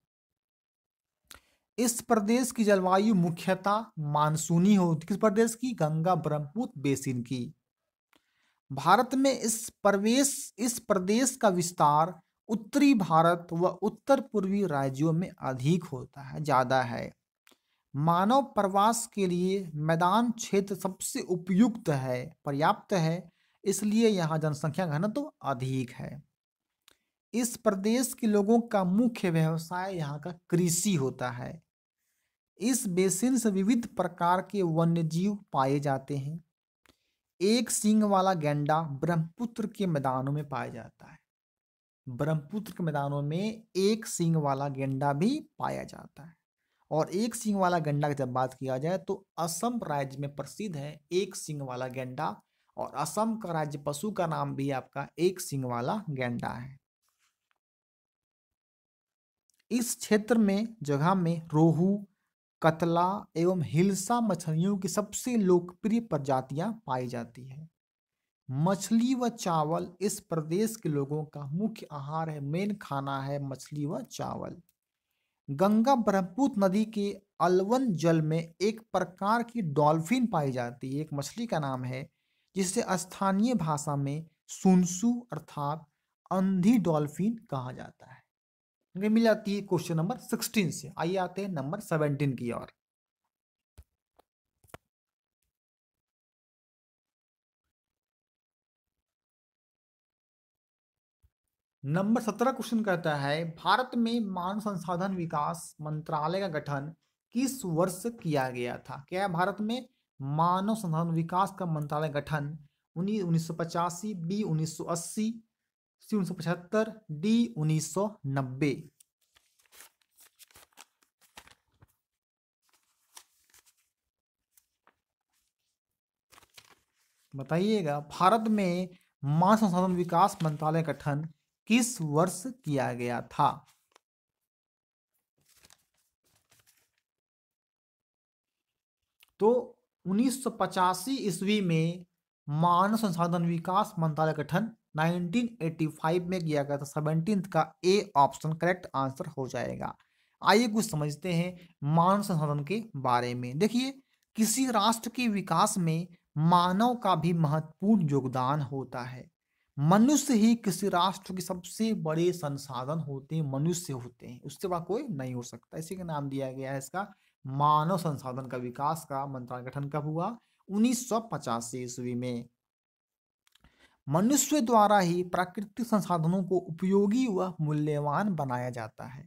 इस प्रदेश की जलवायु मुख्यतः मानसूनी होती। किस प्रदेश की, गंगा ब्रह्मपुत्र बेसिन की। भारत में इस प्रदेश का विस्तार उत्तरी भारत व उत्तर पूर्वी राज्यों में अधिक होता है, ज्यादा है। मानव प्रवास के लिए मैदान क्षेत्र सबसे उपयुक्त है, पर्याप्त है, इसलिए यहाँ जनसंख्या घनत्व अधिक है। इस प्रदेश के लोगों का मुख्य व्यवसाय यहाँ का कृषि होता है। इस बेसिन से विविध प्रकार के वन्यजीव पाए जाते हैं। एक सींग वाला गैंडा ब्रह्मपुत्र के मैदानों में पाया जाता है। ब्रह्मपुत्र के मैदानों में एक सींग वाला गैंडा भी पाया जाता है। और एक सींग वाला गैंडा की जब बात किया जाए तो असम राज्य में प्रसिद्ध है एक सींग वाला गैंडा, और असम का राज्य पशु का नाम भी आपका एक सींग वाला गैंडा है। इस क्षेत्र में जगह में रोहू, कतला एवं हिल्सा मछलियों की सबसे लोकप्रिय प्रजातियां पाई जाती है। मछली व चावल इस प्रदेश के लोगों का मुख्य आहार है, मेन खाना है मछली व चावल। गंगा ब्रह्मपुत्र नदी के अलवन जल में एक प्रकार की डॉल्फिन पाई जाती है, एक मछली का नाम है, जिसे स्थानीय भाषा में सुनसु अर्थात अंधी डॉल्फिन कहा जाता है। ये मिल जाती है क्वेश्चन नंबर 16 से। आइए आते हैं नंबर 17 की ओर। नंबर 17 क्वेश्चन कहता है, भारत में मानव संसाधन विकास मंत्रालय का गठन किस वर्ष किया गया था? क्या है भारत में मानव संसाधन विकास का मंत्रालय गठन 1985, बी 1980, सी 1975, डी 1990? बताइएगा, भारत में मानव संसाधन विकास मंत्रालय गठन किस वर्ष किया गया था? तो 1985 ईस्वी में मानव संसाधन विकास मंत्रालय गठन 1985 में किया गया था। 17 का ए ऑप्शन करेक्ट आंसर हो जाएगा। आइए कुछ समझते हैं मानव संसाधन के बारे में। देखिए, किसी राष्ट्र के विकास में मानव का भी महत्वपूर्ण योगदान होता है। मनुष्य ही किसी राष्ट्र के सबसे बड़े संसाधन होते हैं, मनुष्य होते हैं, उसके बाद कोई नहीं हो सकता। इसी का नाम दिया गया है इसका मानव संसाधन का विकास का मंत्रालय गठन कब हुआ? 1985 ईस्वी में। मनुष्य द्वारा ही प्राकृतिक संसाधनों को उपयोगी व मूल्यवान बनाया जाता है।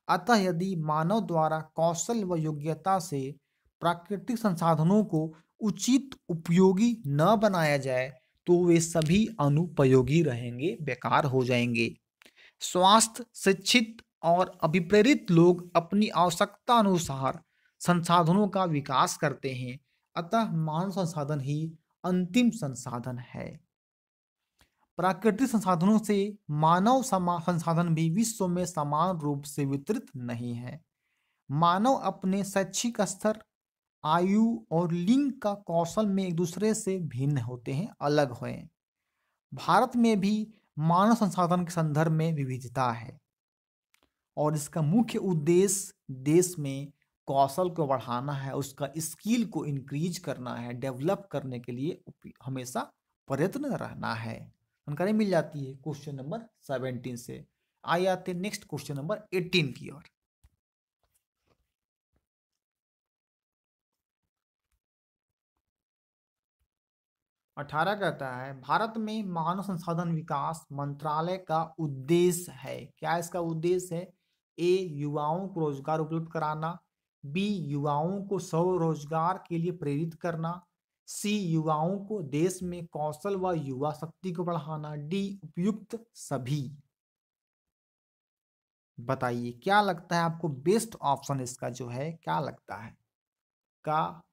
अतः यदि मानव द्वारा कौशल व योग्यता से प्राकृतिक संसाधनों को उचित उपयोगी न बनाया जाए तो वे सभी अनुपयोगी रहेंगे, बेकार हो जाएंगे। स्वास्थ्य, शिक्षित और अभिप्रेरित लोग अपनी आवश्यकता अनुसार संसाधनों का विकास करते हैं। अतः मानव संसाधन ही अंतिम संसाधन है। प्राकृतिक संसाधनों से मानव संसाधन भी विश्व में समान रूप से वितरित नहीं है। मानव अपने शैक्षिक स्तर, आयु और लिंग का कौशल में एक दूसरे से भिन्न होते हैं, अलग हैं। भारत में भी मानव संसाधन के संदर्भ में विविधता है और इसका मुख्य उद्देश्य देश में कौशल को बढ़ाना है, उसका स्किल को इंक्रीज करना है, डेवलप करने के लिए हमेशा प्रयत्न रहना है। जानकारी मिल जाती है क्वेश्चन नंबर 17 से। आइए आते नेक्स्ट क्वेश्चन नंबर 18 की ओर। 18 कहता है, भारत में मानव संसाधन विकास मंत्रालय का उद्देश्य है। क्या इसका उद्देश्य है? ए, युवाओं को रोजगार उपलब्ध कराना, बी, युवाओं को स्वरोजगार के लिए प्रेरित करना, सी, युवाओं को देश में कौशल व युवा शक्ति को बढ़ाना, डी, उपयुक्त सभी। बताइए क्या लगता है आपको बेस्ट ऑप्शन इसका जो है, क्या लगता है का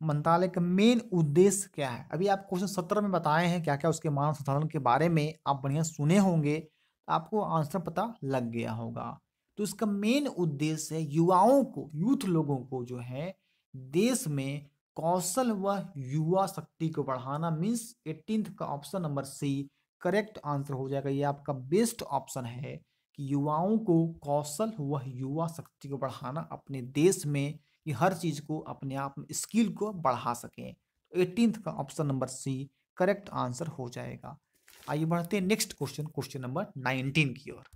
मंत्रालय का मेन उद्देश्य क्या है? अभी आप क्वेश्चन 17 में बताए हैं क्या क्या उसके मानव संसाधन के बारे में, आप बढ़िया सुने होंगे तो आपको आंसर पता लग गया होगा। तो इसका मेन उद्देश्य है युवाओं को, यूथ लोगों को जो है देश में कौशल व युवा शक्ति को बढ़ाना। मीन्स 18 का option number C correct answer हो जाएगा। ये आपका बेस्ट ऑप्शन है कि युवाओं को कौशल व युवा शक्ति को बढ़ाना अपने देश में, कि हर चीज को अपने आप में स्किल को बढ़ा सकें। तो 18 का option number C correct answer हो जाएगा। आइए बढ़ते हैं नेक्स्ट क्वेश्चन, क्वेश्चन नंबर 19 की ओर।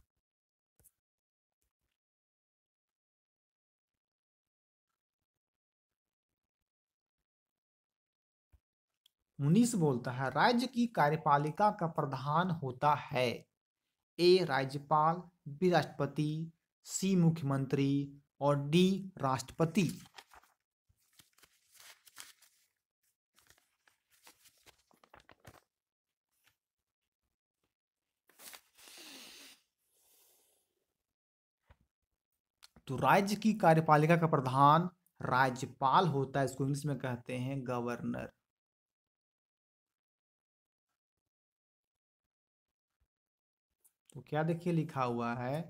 मुनीस बोलता है, राज्य की कार्यपालिका का प्रधान होता है। ए, राज्यपाल, बी, राष्ट्रपति, सी, मुख्यमंत्री और डी, राष्ट्रपति। तो राज्य की कार्यपालिका का प्रधान राज्यपाल होता है, इसको इंग्लिश में कहते हैं गवर्नर। तो क्या देखिए लिखा हुआ है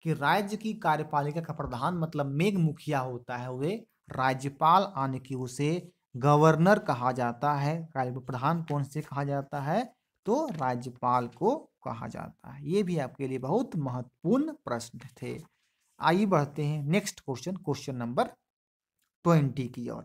कि राज्य की कार्यपालिका का प्रधान मतलब मेघ मुखिया होता है, वे राज्यपाल आने की उसे गवर्नर कहा जाता है। कार्य प्रधान कौन से कहा जाता है? तो राज्यपाल को कहा जाता है। ये भी आपके लिए बहुत महत्वपूर्ण प्रश्न थे। आइए बढ़ते हैं नेक्स्ट क्वेश्चन, क्वेश्चन नंबर 20 की ओर।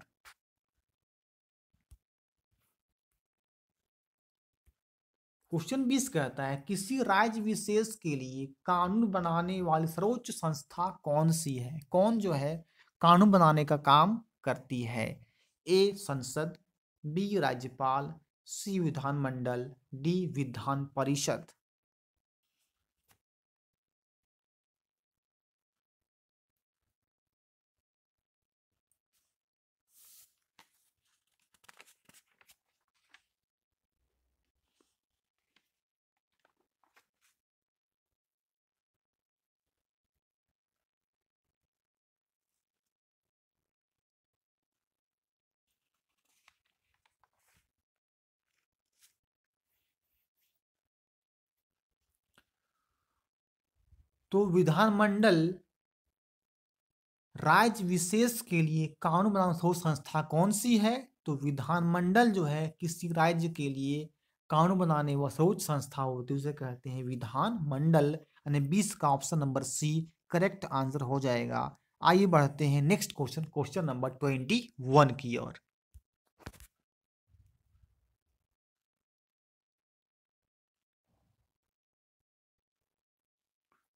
क्वेश्चन 20 कहता है किसी राज्य विशेष के लिए कानून बनाने वाली सर्वोच्च संस्था कौन सी है? कौन जो है कानून बनाने का काम करती है? ए संसद, बी राज्यपाल, सी विधानमंडल, डी विधान परिषद। तो विधानमंडल राज्य विशेष के लिए कानून बनाने वाली संस्था कौन सी है? तो विधानमंडल जो है किसी राज्य के लिए कानून बनाने व सर्वोच्च संस्था होती है उसे कहते हैं विधानमंडल। यानी 20 का option number C correct answer हो जाएगा। आइए बढ़ते हैं नेक्स्ट क्वेश्चन, क्वेश्चन नंबर 21 की ओर।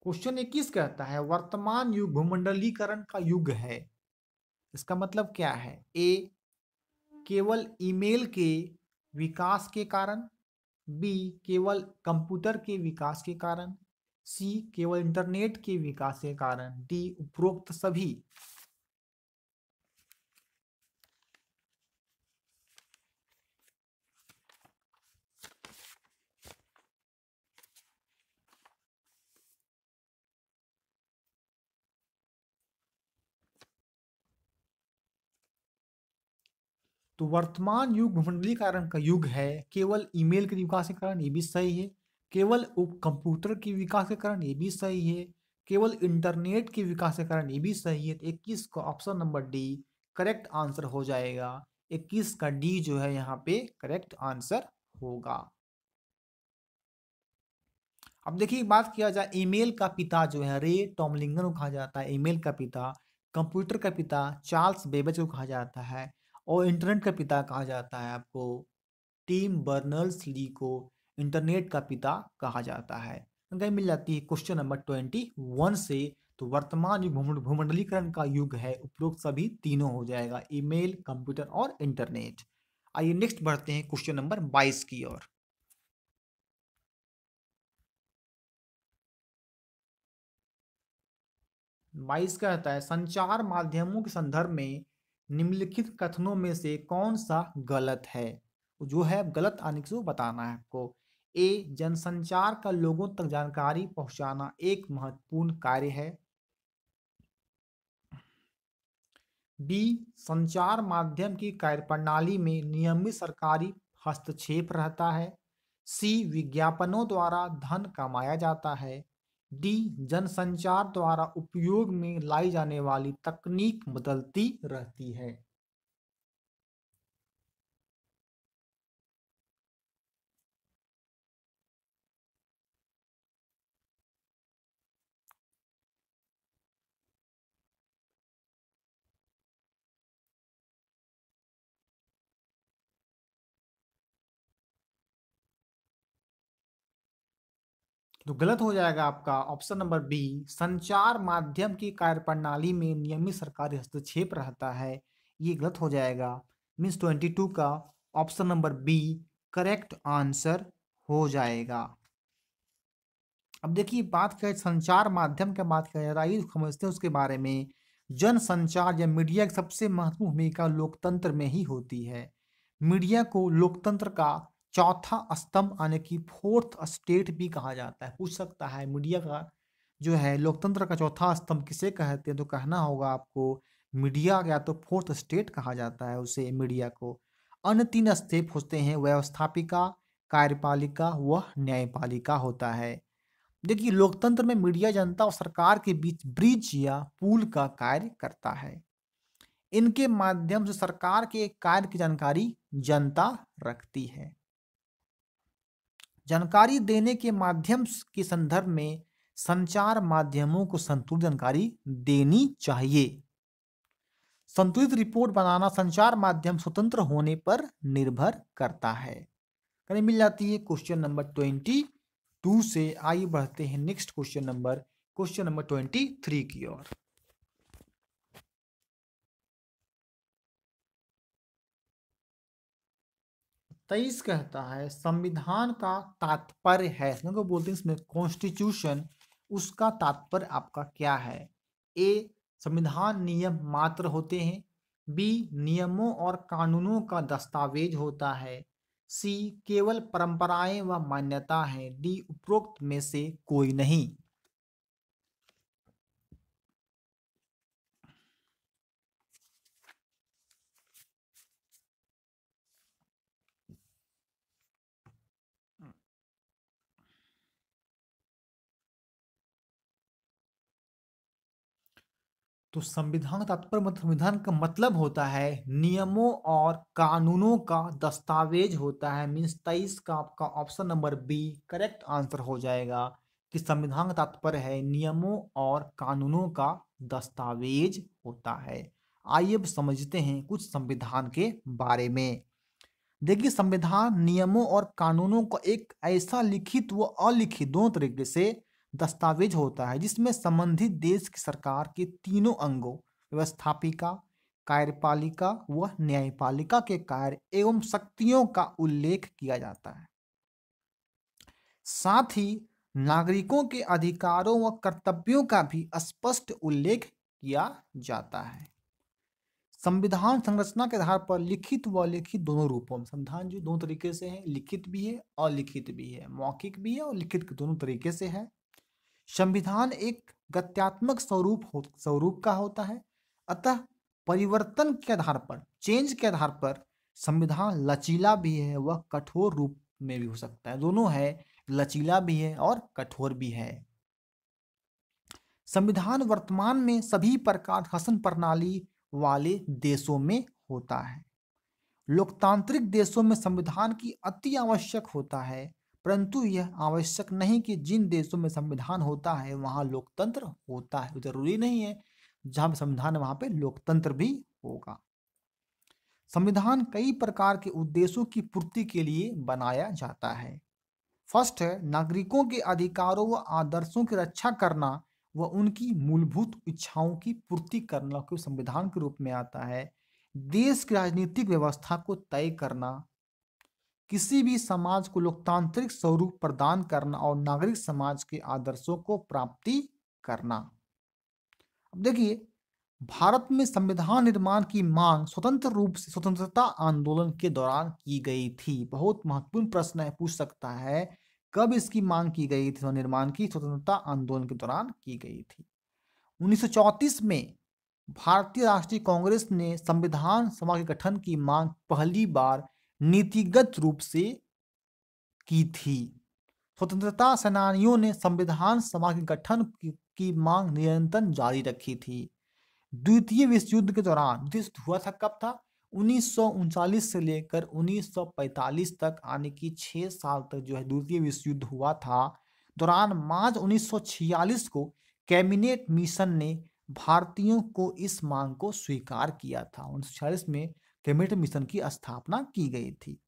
क्वेश्चन 21 कहता है वर्तमान युग भूमंडलीकरण का युग है। इसका मतलब क्या है? ए केवल ईमेल के विकास के कारण, बी केवल कंप्यूटर के विकास के कारण, सी केवल इंटरनेट के विकास के कारण, डी उपरोक्त सभी। तो वर्तमान युग भूमंडलीकरण का युग है केवल ईमेल के विकास के कारण, ये भी सही है। केवल उप कंप्यूटर के विकास के कारण, ये भी सही है। केवल इंटरनेट के विकास के कारण, ये भी सही है। तो 21 का option number D correct answer हो जाएगा। 21 का डी जो है यहाँ पे करेक्ट आंसर होगा। अब देखिए बात किया जाए ईमेल का पिता जो है रे टॉमलिंगन को कहा जाता है ईमेल का पिता। कंप्यूटर का पिता चार्ल्स बेबेज को कहा जाता है। और इंटरनेट का पिता कहा जाता है आपको टिम बर्नर्स ली को इंटरनेट का पिता कहा जाता है। कहीं मिल जाती है क्वेश्चन नंबर 21 से। तो वर्तमान युग भूमंडलीकरण का युग है, उपरोक्त सभी तीनों हो जाएगा, ईमेल, कंप्यूटर और इंटरनेट। आइए नेक्स्ट बढ़ते हैं क्वेश्चन नंबर 22 की ओर। 22 कहता है संचार माध्यमों के संदर्भ में निम्नलिखित कथनों में से कौन सा गलत है? जो है गलत आने से वो बताना है आपको। ए जनसंचार का लोगों तक जानकारी पहुंचाना एक महत्वपूर्ण कार्य है। बी संचार माध्यम की कार्यप्रणाली में नियमित सरकारी हस्तक्षेप रहता है। सी विज्ञापनों द्वारा धन कमाया जाता है। डी जनसंचार द्वारा उपयोग में लाई जाने वाली तकनीक बदलती रहती है। तो गलत हो जाएगा आपका ऑप्शन नंबर बी संचार माध्यम की कार्यप्रणाली में नियमित सरकारी हस्तक्षेप रहता है, ये गलत हो जाएगा। मीन्स 22 का option number B correct answer हो जाएगा। अब देखिए बात करें संचार माध्यम की बात करें आइए समझते हैं उसके बारे में। जन संचार या मीडिया की सबसे महत्वपूर्ण भूमिका लोकतंत्र में ही होती है। मीडिया को लोकतंत्र का चौथा स्तंभ आने की फोर्थ स्टेट भी कहा जाता है। पूछ सकता है मीडिया का जो है लोकतंत्र का चौथा स्तंभ किसे कहते हैं? तो कहना होगा आपको मीडिया या तो फोर्थ स्टेट कहा जाता है उसे मीडिया को। अन्य 3 स्टेप होते हैं व्यवस्थापिका, कार्यपालिका व न्यायपालिका होता है। देखिए लोकतंत्र में मीडिया जनता और सरकार के बीच ब्रिज या पुल का कार्य करता है। इनके माध्यम से सरकार के कार्य की जानकारी जनता रखती है। जानकारी देने के माध्यम के संदर्भ में संचार माध्यमों को संतुलित जानकारी देनी चाहिए। संतुलित रिपोर्ट बनाना संचार माध्यम स्वतंत्र होने पर निर्भर करता है। कहीं मिल जाती है क्वेश्चन नंबर 22 से। आइए बढ़ते हैं नेक्स्ट क्वेश्चन नंबर 23 की ओर। तेईस कहता है संविधान का तात्पर्य है, को बोलते हैं इसमें कॉन्स्टिट्यूशन, उसका तात्पर्य आपका क्या है? ए, संविधान नियम मात्र होते हैं। बी, नियमों और कानूनों का दस्तावेज होता है। सी, केवल परंपराएं व मान्यता है। डी, उपरोक्त में से कोई नहीं। तो संविधान का तात्पर्य मतलब संविधान का मतलब होता है नियमों और कानूनों का दस्तावेज होता है। मीन्स 23 का आपका option number B correct answer हो जाएगा कि संविधान का तात्पर्य है नियमों और कानूनों का दस्तावेज होता है। आइए अब समझते हैं कुछ संविधान के बारे में। देखिए, संविधान नियमों और कानूनों का एक ऐसा लिखित व अलिखित दोनों तरीके से दस्तावेज होता है जिसमें संबंधित देश की सरकार के तीनों अंगों व्यवस्थापिका, कार्यपालिका व न्यायपालिका के कार्य एवं शक्तियों का उल्लेख किया जाता है। साथ ही नागरिकों के अधिकारों व कर्तव्यों का भी स्पष्ट उल्लेख किया जाता है। संविधान संरचना के आधार पर लिखित व अलिखित दोनों रूपों में, संविधान जो दोनों तरीके से है, लिखित भी है अलिखित भी है, मौखिक भी है और लिखित के दोनों तरीके से है। संविधान एक गत्यात्मक स्वरूप का होता है, अतः परिवर्तन के आधार पर, चेंज के आधार पर संविधान लचीला भी है वह कठोर रूप में भी हो सकता है। दोनों है, लचीला भी है और कठोर भी है। संविधान वर्तमान में सभी प्रकार शासन प्रणाली वाले देशों में होता है। लोकतांत्रिक देशों में संविधान की अति आवश्यक होता है, परंतु यह आवश्यक नहीं कि जिन देशों में संविधान होता है वहां लोकतंत्र होता है। जरूरी नहीं है जहां संविधान है वहां पे लोकतंत्र भी होगा। संविधान कई प्रकार के उद्देश्यों की पूर्ति के लिए बनाया जाता है। फर्स्ट है नागरिकों के अधिकारों व आदर्शों की रक्षा करना व उनकी मूलभूत इच्छाओं की पूर्ति करना को संविधान के रूप में आता है। देश की राजनीतिक व्यवस्था को तय करना, किसी भी समाज को लोकतांत्रिक स्वरूप प्रदान करना और नागरिक समाज के आदर्शों को प्राप्ति करना। अब देखिए, भारत में संविधान निर्माण की मांग स्वतंत्र रूप से स्वतंत्रता आंदोलन के दौरान की गई थी। बहुत महत्वपूर्ण प्रश्न है, पूछ सकता है कब इसकी मांग की गई थी? निर्माण की स्वतंत्रता आंदोलन के दौरान की गई थी। 1934 में भारतीय राष्ट्रीय कांग्रेस ने संविधान सभा के गठन की मांग पहली बार नीतिगत रूप से की थी। स्वतंत्रता सेनानियों ने संविधान सभा के गठन की मांग निरंतर जारी रखी थी। द्वितीय विश्व युद्ध के दौरान, द्वितीय युद्ध हुआ था कब था? 1939 से लेकर 1945 तक, आने की 6 साल तक जो है द्वितीय विश्व युद्ध हुआ था। दौरान मार्च 1946 को कैबिनेट मिशन ने भारतीयों को इस मांग को स्वीकार किया था। 1946 में कैबिनेट मिशन की स्थापना की गई थी।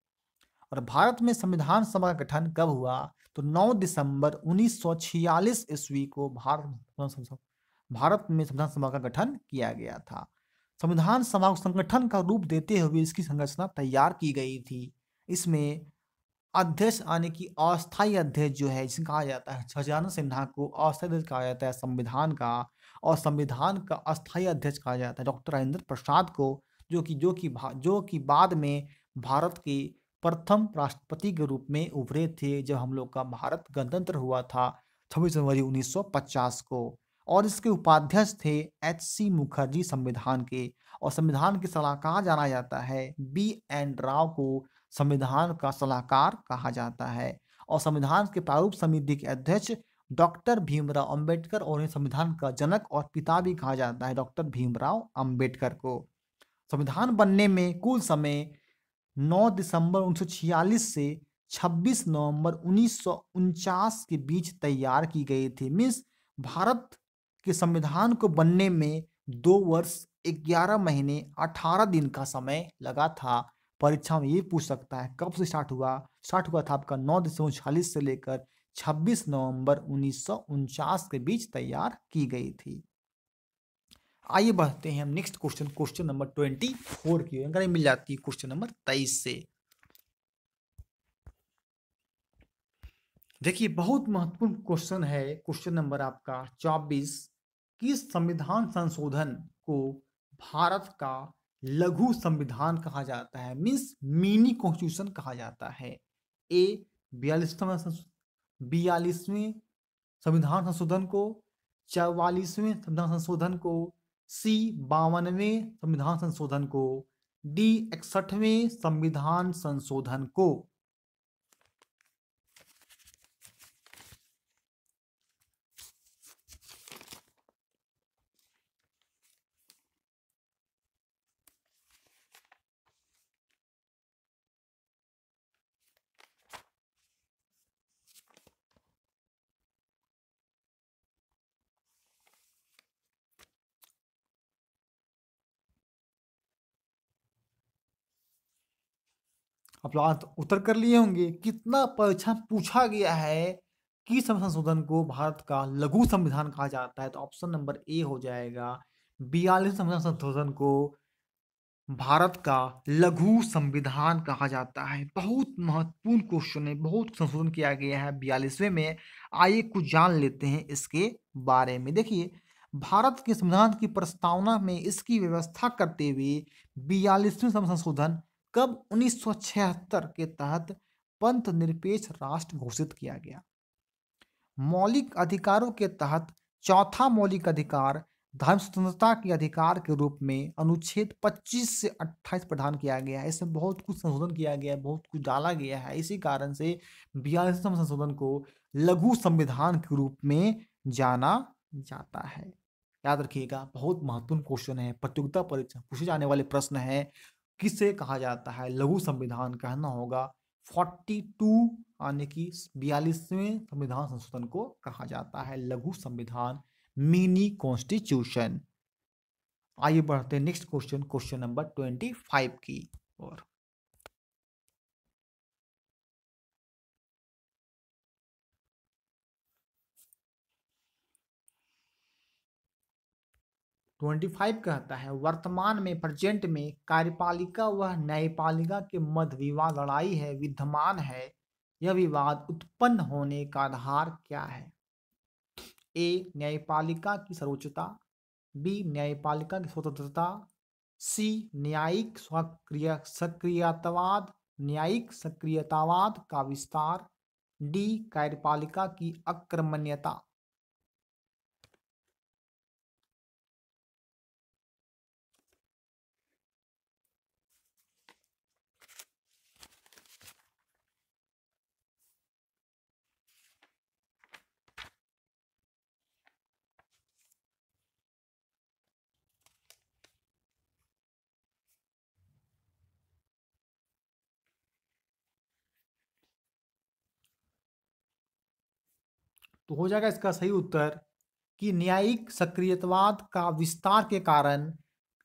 और भारत में संविधान सभा का गठन कब हुआ? तो 9 दिसंबर 1946 ईस्वी को भारत में संविधान सभा का गठन किया गया था। संविधान सभा को संगठन का रूप देते हुए इसकी संरचना तैयार की गई थी। इसमें अध्यक्ष, आने की अस्थायी अध्यक्ष जो है, जिसे कहा जाता है सच्चिदानंद सिन्हा को अस्थायी अध्यक्ष कहा जाता है संविधान का, और संविधान का अस्थायी अध्यक्ष कहा जाता है डॉक्टर राजेंद्र प्रसाद को, जो कि बाद में भारत के प्रथम राष्ट्रपति के रूप में उभरे थे जब हम लोग का भारत गणतंत्र हुआ था 26 जनवरी 1950 को। और इसके उपाध्यक्ष थे HC मुखर्जी संविधान के। और संविधान के सलाहकार जाना जाता है BN राव को संविधान का सलाहकार कहा जाता है। और संविधान के प्रारूप समिति के अध्यक्ष डॉक्टर भीमराव अंबेडकर, और उन्हें संविधान का जनक और पिता भी कहा जाता है डॉक्टर भीमराव अंबेडकर को। संविधान बनने में कुल समय 9 दिसंबर 1946 से 26 नवंबर 1949 के बीच तैयार की गई थी। मीन्स भारत के संविधान को बनने में 2 वर्ष 11 महीने 18 दिन का समय लगा था। परीक्षा में ये पूछ सकता है कब से स्टार्ट हुआ था आपका 9 दिसंबर 1946 से लेकर 26 नवंबर 1949 के बीच तैयार की गई थी। आइए बढ़ते हैं हम नेक्स्ट क्वेश्चन नंबर 24 की जानकारी मिल जाती है क्वेश्चन नंबर 23 से। देखिए बहुत महत्वपूर्ण क्वेश्चन है क्वेश्चन नंबर आपका 24। किस संविधान संशोधन को भारत का लघु संविधान कहा जाता है, मीन्स मिनी कॉन्स्टिट्यूशन कहा जाता है? ए 42वें संविधान संशोधन को, 44वें संविधान संशोधन को, सी 52वें संविधान संशोधन को, डी 61वें संविधान संशोधन को। आप लोग उत्तर कर लिए होंगे। कितना परीक्षा पूछा गया है कि संशोधन को भारत का लघु संविधान कहा जाता है, तो ऑप्शन नंबर ए हो जाएगा। 42 संविधान संशोधन को भारत का लघु संविधान कहा जाता है। बहुत महत्वपूर्ण क्वेश्चन है, बहुत संशोधन किया गया है 42वें में। आइए कुछ जान लेते हैं इसके बारे में। देखिए भारत के संविधान की प्रस्तावना में इसकी व्यवस्था करते हुए 42वें संशोधन कब 1976 के तहत पंथ निरपेक्ष राष्ट्र घोषित किया गया। मौलिक अधिकारों के तहत चौथा मौलिक अधिकार धर्म स्वतंत्रता के अधिकार के रूप में अनुच्छेद 25 से 28 प्रदान किया गया है। इसमें बहुत कुछ संशोधन किया गया है, बहुत कुछ डाला गया है। इसी कारण से 42वें संशोधन को लघु संविधान के रूप में जाना जाता है। याद रखिएगा बहुत महत्वपूर्ण क्वेश्चन है, प्रतियोगिता परीक्षा पूछे जाने वाले प्रश्न है। किसे कहा जाता है लघु संविधान? कहना होगा 42 यानी कि 42वें संविधान संशोधन को कहा जाता है लघु संविधान, मिनी कॉन्स्टिट्यूशन। आइए बढ़ते हैं नेक्स्ट क्वेश्चन नंबर 25 की ओर। ट्वेंटी फाइव कहता है वर्तमान में प्रेजेंट में कार्यपालिका व न्यायपालिका के मध्य विवाद लड़ाई है विद्यमान है। यह विवाद उत्पन्न होने का आधार क्या है? ए न्यायपालिका की सर्वोच्चता, बी न्यायपालिका की स्वतंत्रता, सी न्यायिक सक्रियतावाद का विस्तार, डी कार्यपालिका की अकर्मण्यता। तो हो जाएगा इसका सही उत्तर कि न्यायिक सक्रियतावाद का विस्तार के कारण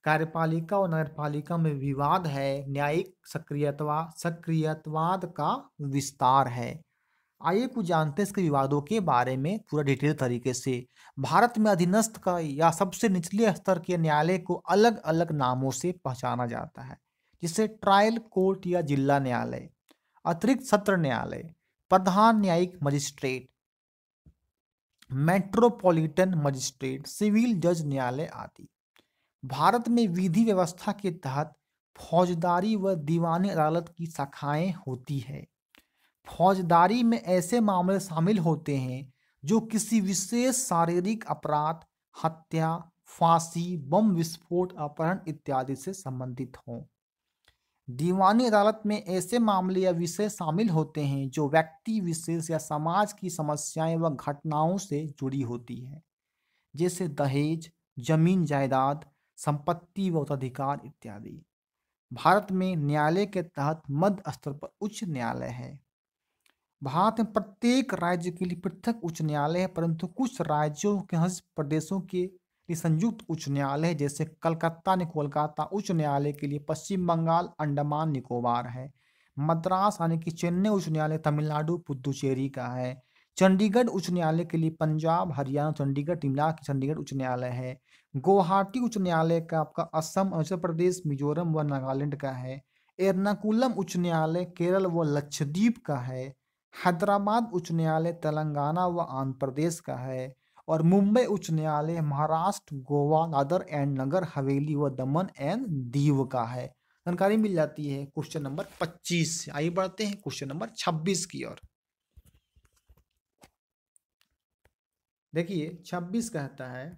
कार्यपालिका और नगरपालिका में विवाद है। न्यायिक सक्रियतावाद का विस्तार है। आइए कुछ जानते हैं इसके विवादों के बारे में पूरा डिटेल तरीके से। भारत में अधीनस्थ का या सबसे निचले स्तर के न्यायालय को अलग अलग नामों से पहचाना जाता है, जिसे ट्रायल कोर्ट या जिला न्यायालय, अतिरिक्त सत्र न्यायालय, प्रधान न्यायिक मजिस्ट्रेट, मेट्रोपॉलिटन मजिस्ट्रेट, सिविल जज न्यायालय आदि। भारत में विधि व्यवस्था के तहत फौजदारी व दीवानी अदालत की शाखाएं होती है। फौजदारी में ऐसे मामले शामिल होते हैं जो किसी विशेष शारीरिक अपराध, हत्या, फांसी, बम विस्फोट, अपहरण इत्यादि से संबंधित हों। दीवानी अदालत में ऐसे मामले या विषय शामिल होते हैं जो व्यक्ति विशेष या समाज की समस्याएं व घटनाओं से जुड़ी होती है, जैसे दहेज, जमीन जायदाद, संपत्ति व उत्तराधिकार इत्यादि। भारत में न्यायालय के तहत मध्य स्तर पर उच्च न्यायालय है। भारत में प्रत्येक राज्य के लिए पृथक उच्च न्यायालय है, परंतु कुछ राज्यों के प्रदेशों के ये संयुक्त उच्च न्यायालय है, जैसे कलकत्ता ने कोलकाता उच्च न्यायालय के लिए पश्चिम बंगाल अंडमान निकोबार है। मद्रास यानी कि चेन्नई उच्च न्यायालय तमिलनाडु पुदुचेरी का है। चंडीगढ़ उच्च न्यायालय के लिए पंजाब हरियाणा चंडीगढ़ मिला के चंडीगढ़ उच्च न्यायालय है। गुवाहाटी उच्च न्यायालय का आपका असम अरुणाचल प्रदेश मिजोरम व नागालैंड का है। एर्नाकुलम उच्च न्यायालय केरल व लक्षद्वीप का है। हैदराबाद उच्च न्यायालय तेलंगाना व आंध्र प्रदेश का है। और मुंबई उच्च न्यायालय महाराष्ट्र गोवा दादर एंड नगर हवेली व दमन एंड दीव का है। जानकारी मिल जाती है क्वेश्चन नंबर 25 से। आइए बढ़ते हैं क्वेश्चन नंबर 26 की ओर। देखिए 26 कहता है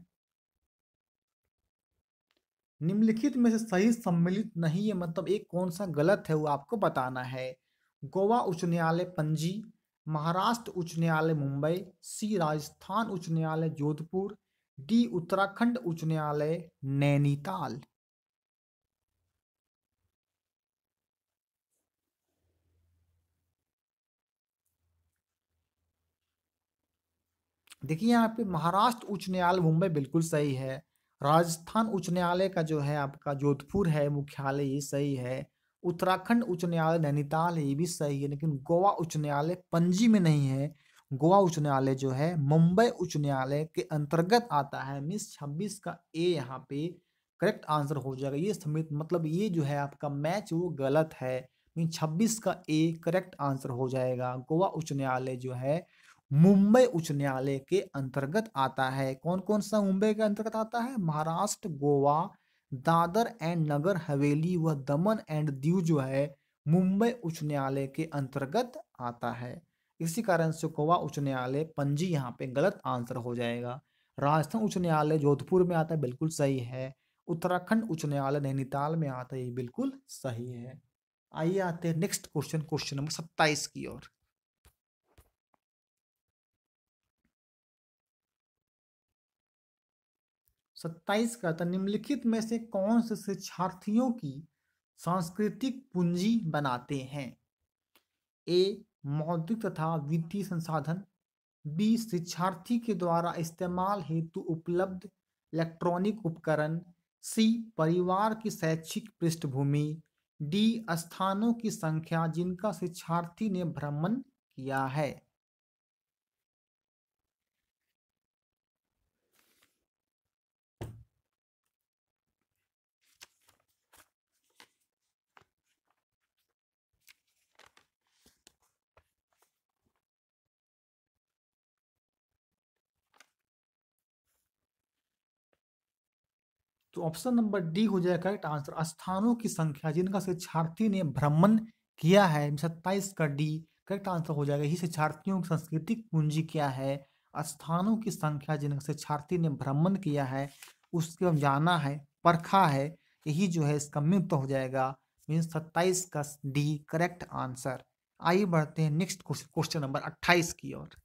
निम्नलिखित में से सही सम्मिलित नहीं है, मतलब एक कौन सा गलत है वो आपको बताना है। गोवा उच्च न्यायालय पणजी, महाराष्ट्र उच्च न्यायालय मुंबई, सी राजस्थान उच्च न्यायालय जोधपुर, डी उत्तराखंड उच्च न्यायालय नैनीताल। देखिए यहाँ पे महाराष्ट्र उच्च न्यायालय मुंबई बिल्कुल सही है। राजस्थान उच्च न्यायालय का जो है आपका जोधपुर है मुख्यालय, ये सही है। उत्तराखंड उच्च न्यायालय नैनीताल है, ये भी सही है। लेकिन गोवा उच्च न्यायालय पणजी में नहीं है। गोवा उच्च न्यायालय जो है मुंबई उच्च न्यायालय के अंतर्गत आता है। मीन्स 26 का ए यहाँ पे करेक्ट आंसर हो जाएगा। ये समित मतलब ये जो है आपका मैच वो गलत है। मीन 26 का ए करेक्ट आंसर हो जाएगा। गोवा उच्च न्यायालय जो है मुंबई उच्च न्यायालय के अंतर्गत आता है। कौन कौन सा मुंबई के अंतर्गत आता है? महाराष्ट्र गोवा दादर एंड नगर हवेली व दमन एंड दीव जो है मुंबई उच्च न्यायालय के अंतर्गत आता है। इसी कारण से गोवा उच्च न्यायालय पणजी यहाँ पे गलत आंसर हो जाएगा। राजस्थान उच्च न्यायालय जोधपुर में आता है, बिल्कुल सही है। उत्तराखंड उच्च न्यायालय नैनीताल में आता है, ये बिल्कुल सही है। आइए आते हैं नेक्स्ट क्वेश्चन, क्वेश्चन नंबर 27 की ओर। 27 का था निम्नलिखित में से कौन से शिक्षार्थियों की सांस्कृतिक पूंजी बनाते हैं? ए मौद्रिक तथा वित्तीय संसाधन, बी शिक्षार्थी के द्वारा इस्तेमाल हेतु उपलब्ध इलेक्ट्रॉनिक उपकरण, सी परिवार की शैक्षिक पृष्ठभूमि, डी स्थानों की संख्या जिनका शिक्षार्थी ने भ्रमण किया है। तो ऑप्शन नंबर डी हो जाएगा करेक्ट आंसर। स्थानों की संख्या जिनका शिक्षार्थी ने भ्रमण किया है, 27 का डी करेक्ट आंसर हो जाएगा। यही शिक्षार्थियों की सांस्कृतिक पूंजी क्या है? स्थानों की संख्या जिनका शिक्षार्थी ने भ्रमण किया है, उसके हम जाना है, परखा है, यही जो है इसका मीन तो हो जाएगा। मीन्स 27 का डी करेक्ट आंसर। आइए बढ़ते हैं नेक्स्ट क्वेश्चन, क्वेश्चन नंबर 28 की ओर।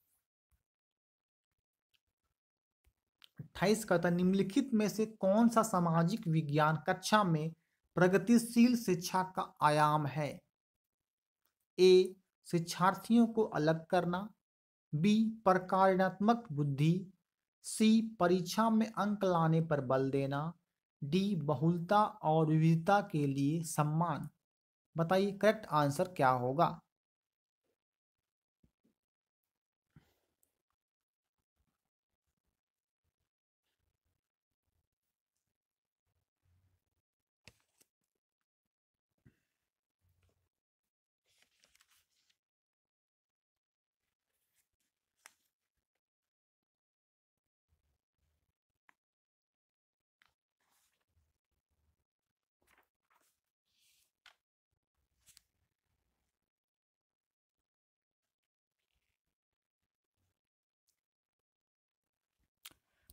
28 का था निम्नलिखित में से कौन सा सामाजिक विज्ञान कक्षा में प्रगतिशील शिक्षा का आयाम है? ए शिक्षार्थियों को अलग करना, बी प्रकारात्मक बुद्धि, सी परीक्षा में अंक लाने पर बल देना, डी बहुलता और विविधता के लिए सम्मान। बताइए करेक्ट आंसर क्या होगा?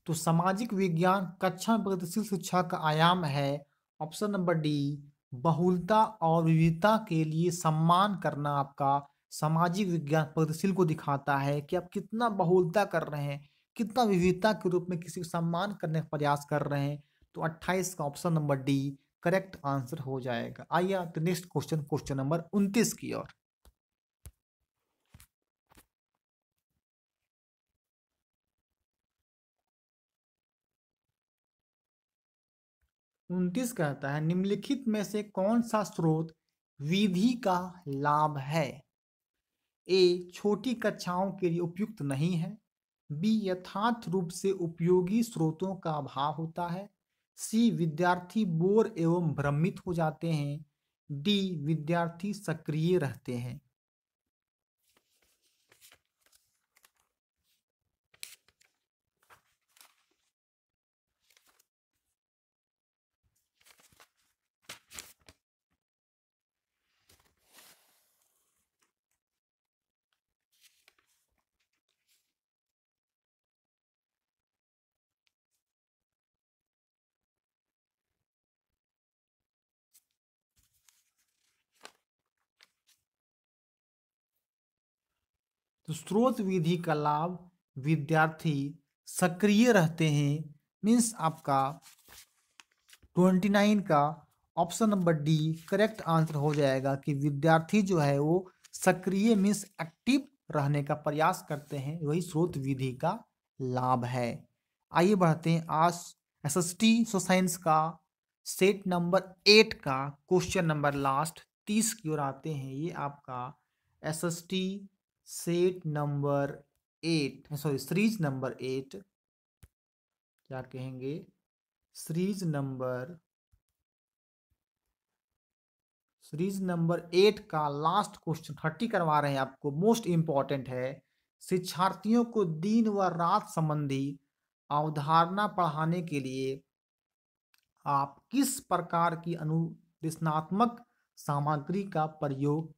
तो सामाजिक विज्ञान कक्षा में प्रगतिशील शिक्षा का आयाम है ऑप्शन नंबर डी बहुलता और विविधता के लिए सम्मान करना। आपका सामाजिक विज्ञान प्रगतिशील को दिखाता है कि आप कितना बहुलता कर रहे हैं, कितना विविधता के रूप में किसी को सम्मान करने का प्रयास कर रहे हैं। तो 28 का option number D correct answer हो जाएगा। आइए आते नेक्स्ट क्वेश्चन, क्वेश्चन नंबर 29 की ओर। 29 कहता है निम्नलिखित में से कौन सा स्रोत विधि का लाभ है? ए छोटी कक्षाओं के लिए उपयुक्त नहीं है, बी यथार्थ रूप से उपयोगी स्रोतों का अभाव होता है, सी विद्यार्थी बोर एवं भ्रमित हो जाते हैं, डी विद्यार्थी सक्रिय रहते हैं। तो स्रोत विधि का लाभ विद्यार्थी सक्रिय रहते हैं, मीन्स आपका 29 का option number D correct answer हो जाएगा कि विद्यार्थी जो है वो सक्रिय मीन्स एक्टिव रहने का प्रयास करते हैं, वही स्रोत विधि का लाभ है। आइए बढ़ते हैं आज एसएसटी साइंस का सेट नंबर 8 का क्वेश्चन नंबर लास्ट 30 की ओर आते हैं। ये आपका SST set number 8 sorry series number 8 क्या कहेंगे सीरीज नंबर 8 का लास्ट क्वेश्चन 30 करवा रहे हैं आपको, मोस्ट इंपॉर्टेंट है। शिक्षार्थियों को दिन व रात संबंधी अवधारणा पढ़ाने के लिए आप किस प्रकार की अनुदेशनात्मक सामग्री का प्रयोग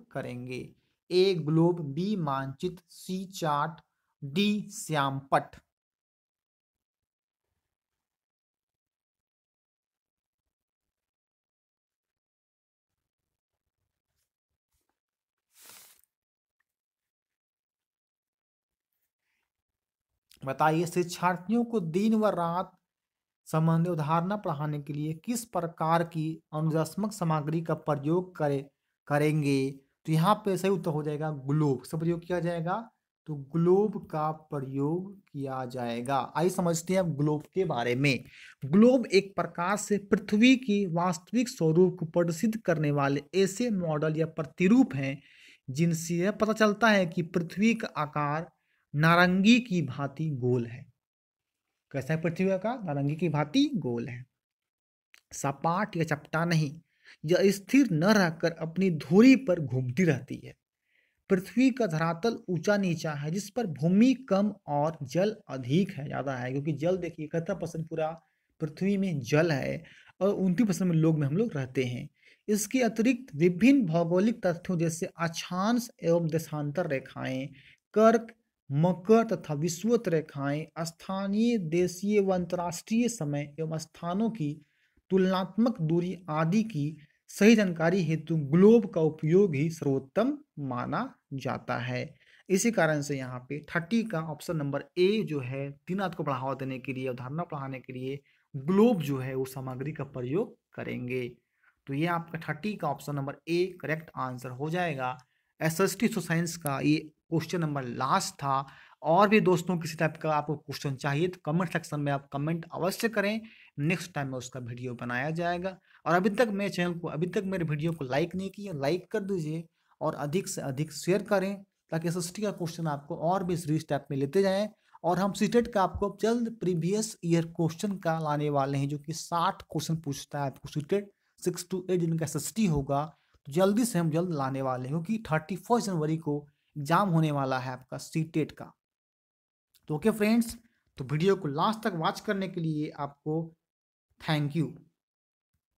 करेंगे? ए ग्लोब, बी मानचित्र, सी चार्ट, डी श्यामपट्ट। बताइए शिक्षार्थियों को दिन व रात संबंधी अवधारणा पढ़ाने के लिए किस प्रकार की अनुदेशात्मक सामग्री का प्रयोग करेंगे? तो यहाँ पे सही उत्तर हो जाएगा ग्लोब। सब प्रयोग किया जाएगा, तो ग्लोब का प्रयोग किया जाएगा। आइए समझते हैं अब ग्लोब के बारे में। ग्लोब एक प्रकार से पृथ्वी की वास्तविक स्वरूप को प्रदर्शित करने वाले ऐसे मॉडल या प्रतिरूप हैं जिनसे यह पता चलता है कि पृथ्वी का आकार नारंगी की भांति गोल है। कैसा है पृथ्वी का आकार? नारंगी की भांति गोल है, सपाट या चपटा नहीं। यह स्थिर न रहकर अपनी धुरी पर घूमती रहती है। पृथ्वी का धरातल ऊंचा नीचा है, जिस पर भूमि कम और जल अधिक है, ज्यादा है, क्योंकि जल देखिए 71% पूरा पृथ्वी में जल है और 29% में लोग में हम लोग रहते हैं। इसके अतिरिक्त विभिन्न भौगोलिक तथ्यों जैसे अक्षांश एवं देशांतर रेखाएं, कर्क, मकर तथा विषुवत रेखाएं, स्थानीय, देशीय व अंतर्राष्ट्रीय समय एवं स्थानों की तुलनात्मक दूरी आदि की सही जानकारी हेतु ग्लोब का उपयोग ही सर्वोत्तम माना जाता है। इसी कारण से यहाँ पे 30 का ऑप्शन नंबर ए जो है दिनात को बढ़ावा देने के लिए, अवधारणा पढ़ाने के लिए ग्लोब जो है वो सामग्री का प्रयोग करेंगे। तो ये आपका 30 का option number A correct answer हो जाएगा। एसएसटी साइंस का ये क्वेश्चन नंबर लास्ट था। और भी दोस्तों किसी टाइप का आपको क्वेश्चन चाहिए तो कमेंट सेक्शन में आप कमेंट अवश्य करें, नेक्स्ट टाइम में उसका वीडियो बनाया जाएगा। और अभी तक मेरे वीडियो को लाइक नहीं किया, लाइक कर दीजिए और अधिक से अधिक शेयर करें, ताकि एसएसटी का क्वेश्चन आपको और भी सीरीज टाइप में लेते जाएं। और हम सीटेट का आपको जल्द प्रीवियस ईयर क्वेश्चन का लाने वाले हैं, जो कि 60 क्वेश्चन पूछता है आपको सीटेट 6 to 8 जिनका एसएसटी होगा, तो जल्दी से हम जल्द लाने वाले हैं, क्योंकि 31 जनवरी को एग्जाम होने वाला है आपका सीटेट का। तो ओके फ्रेंड्स, तो वीडियो को लास्ट तक वॉच करने के लिए आपको थैंक यू।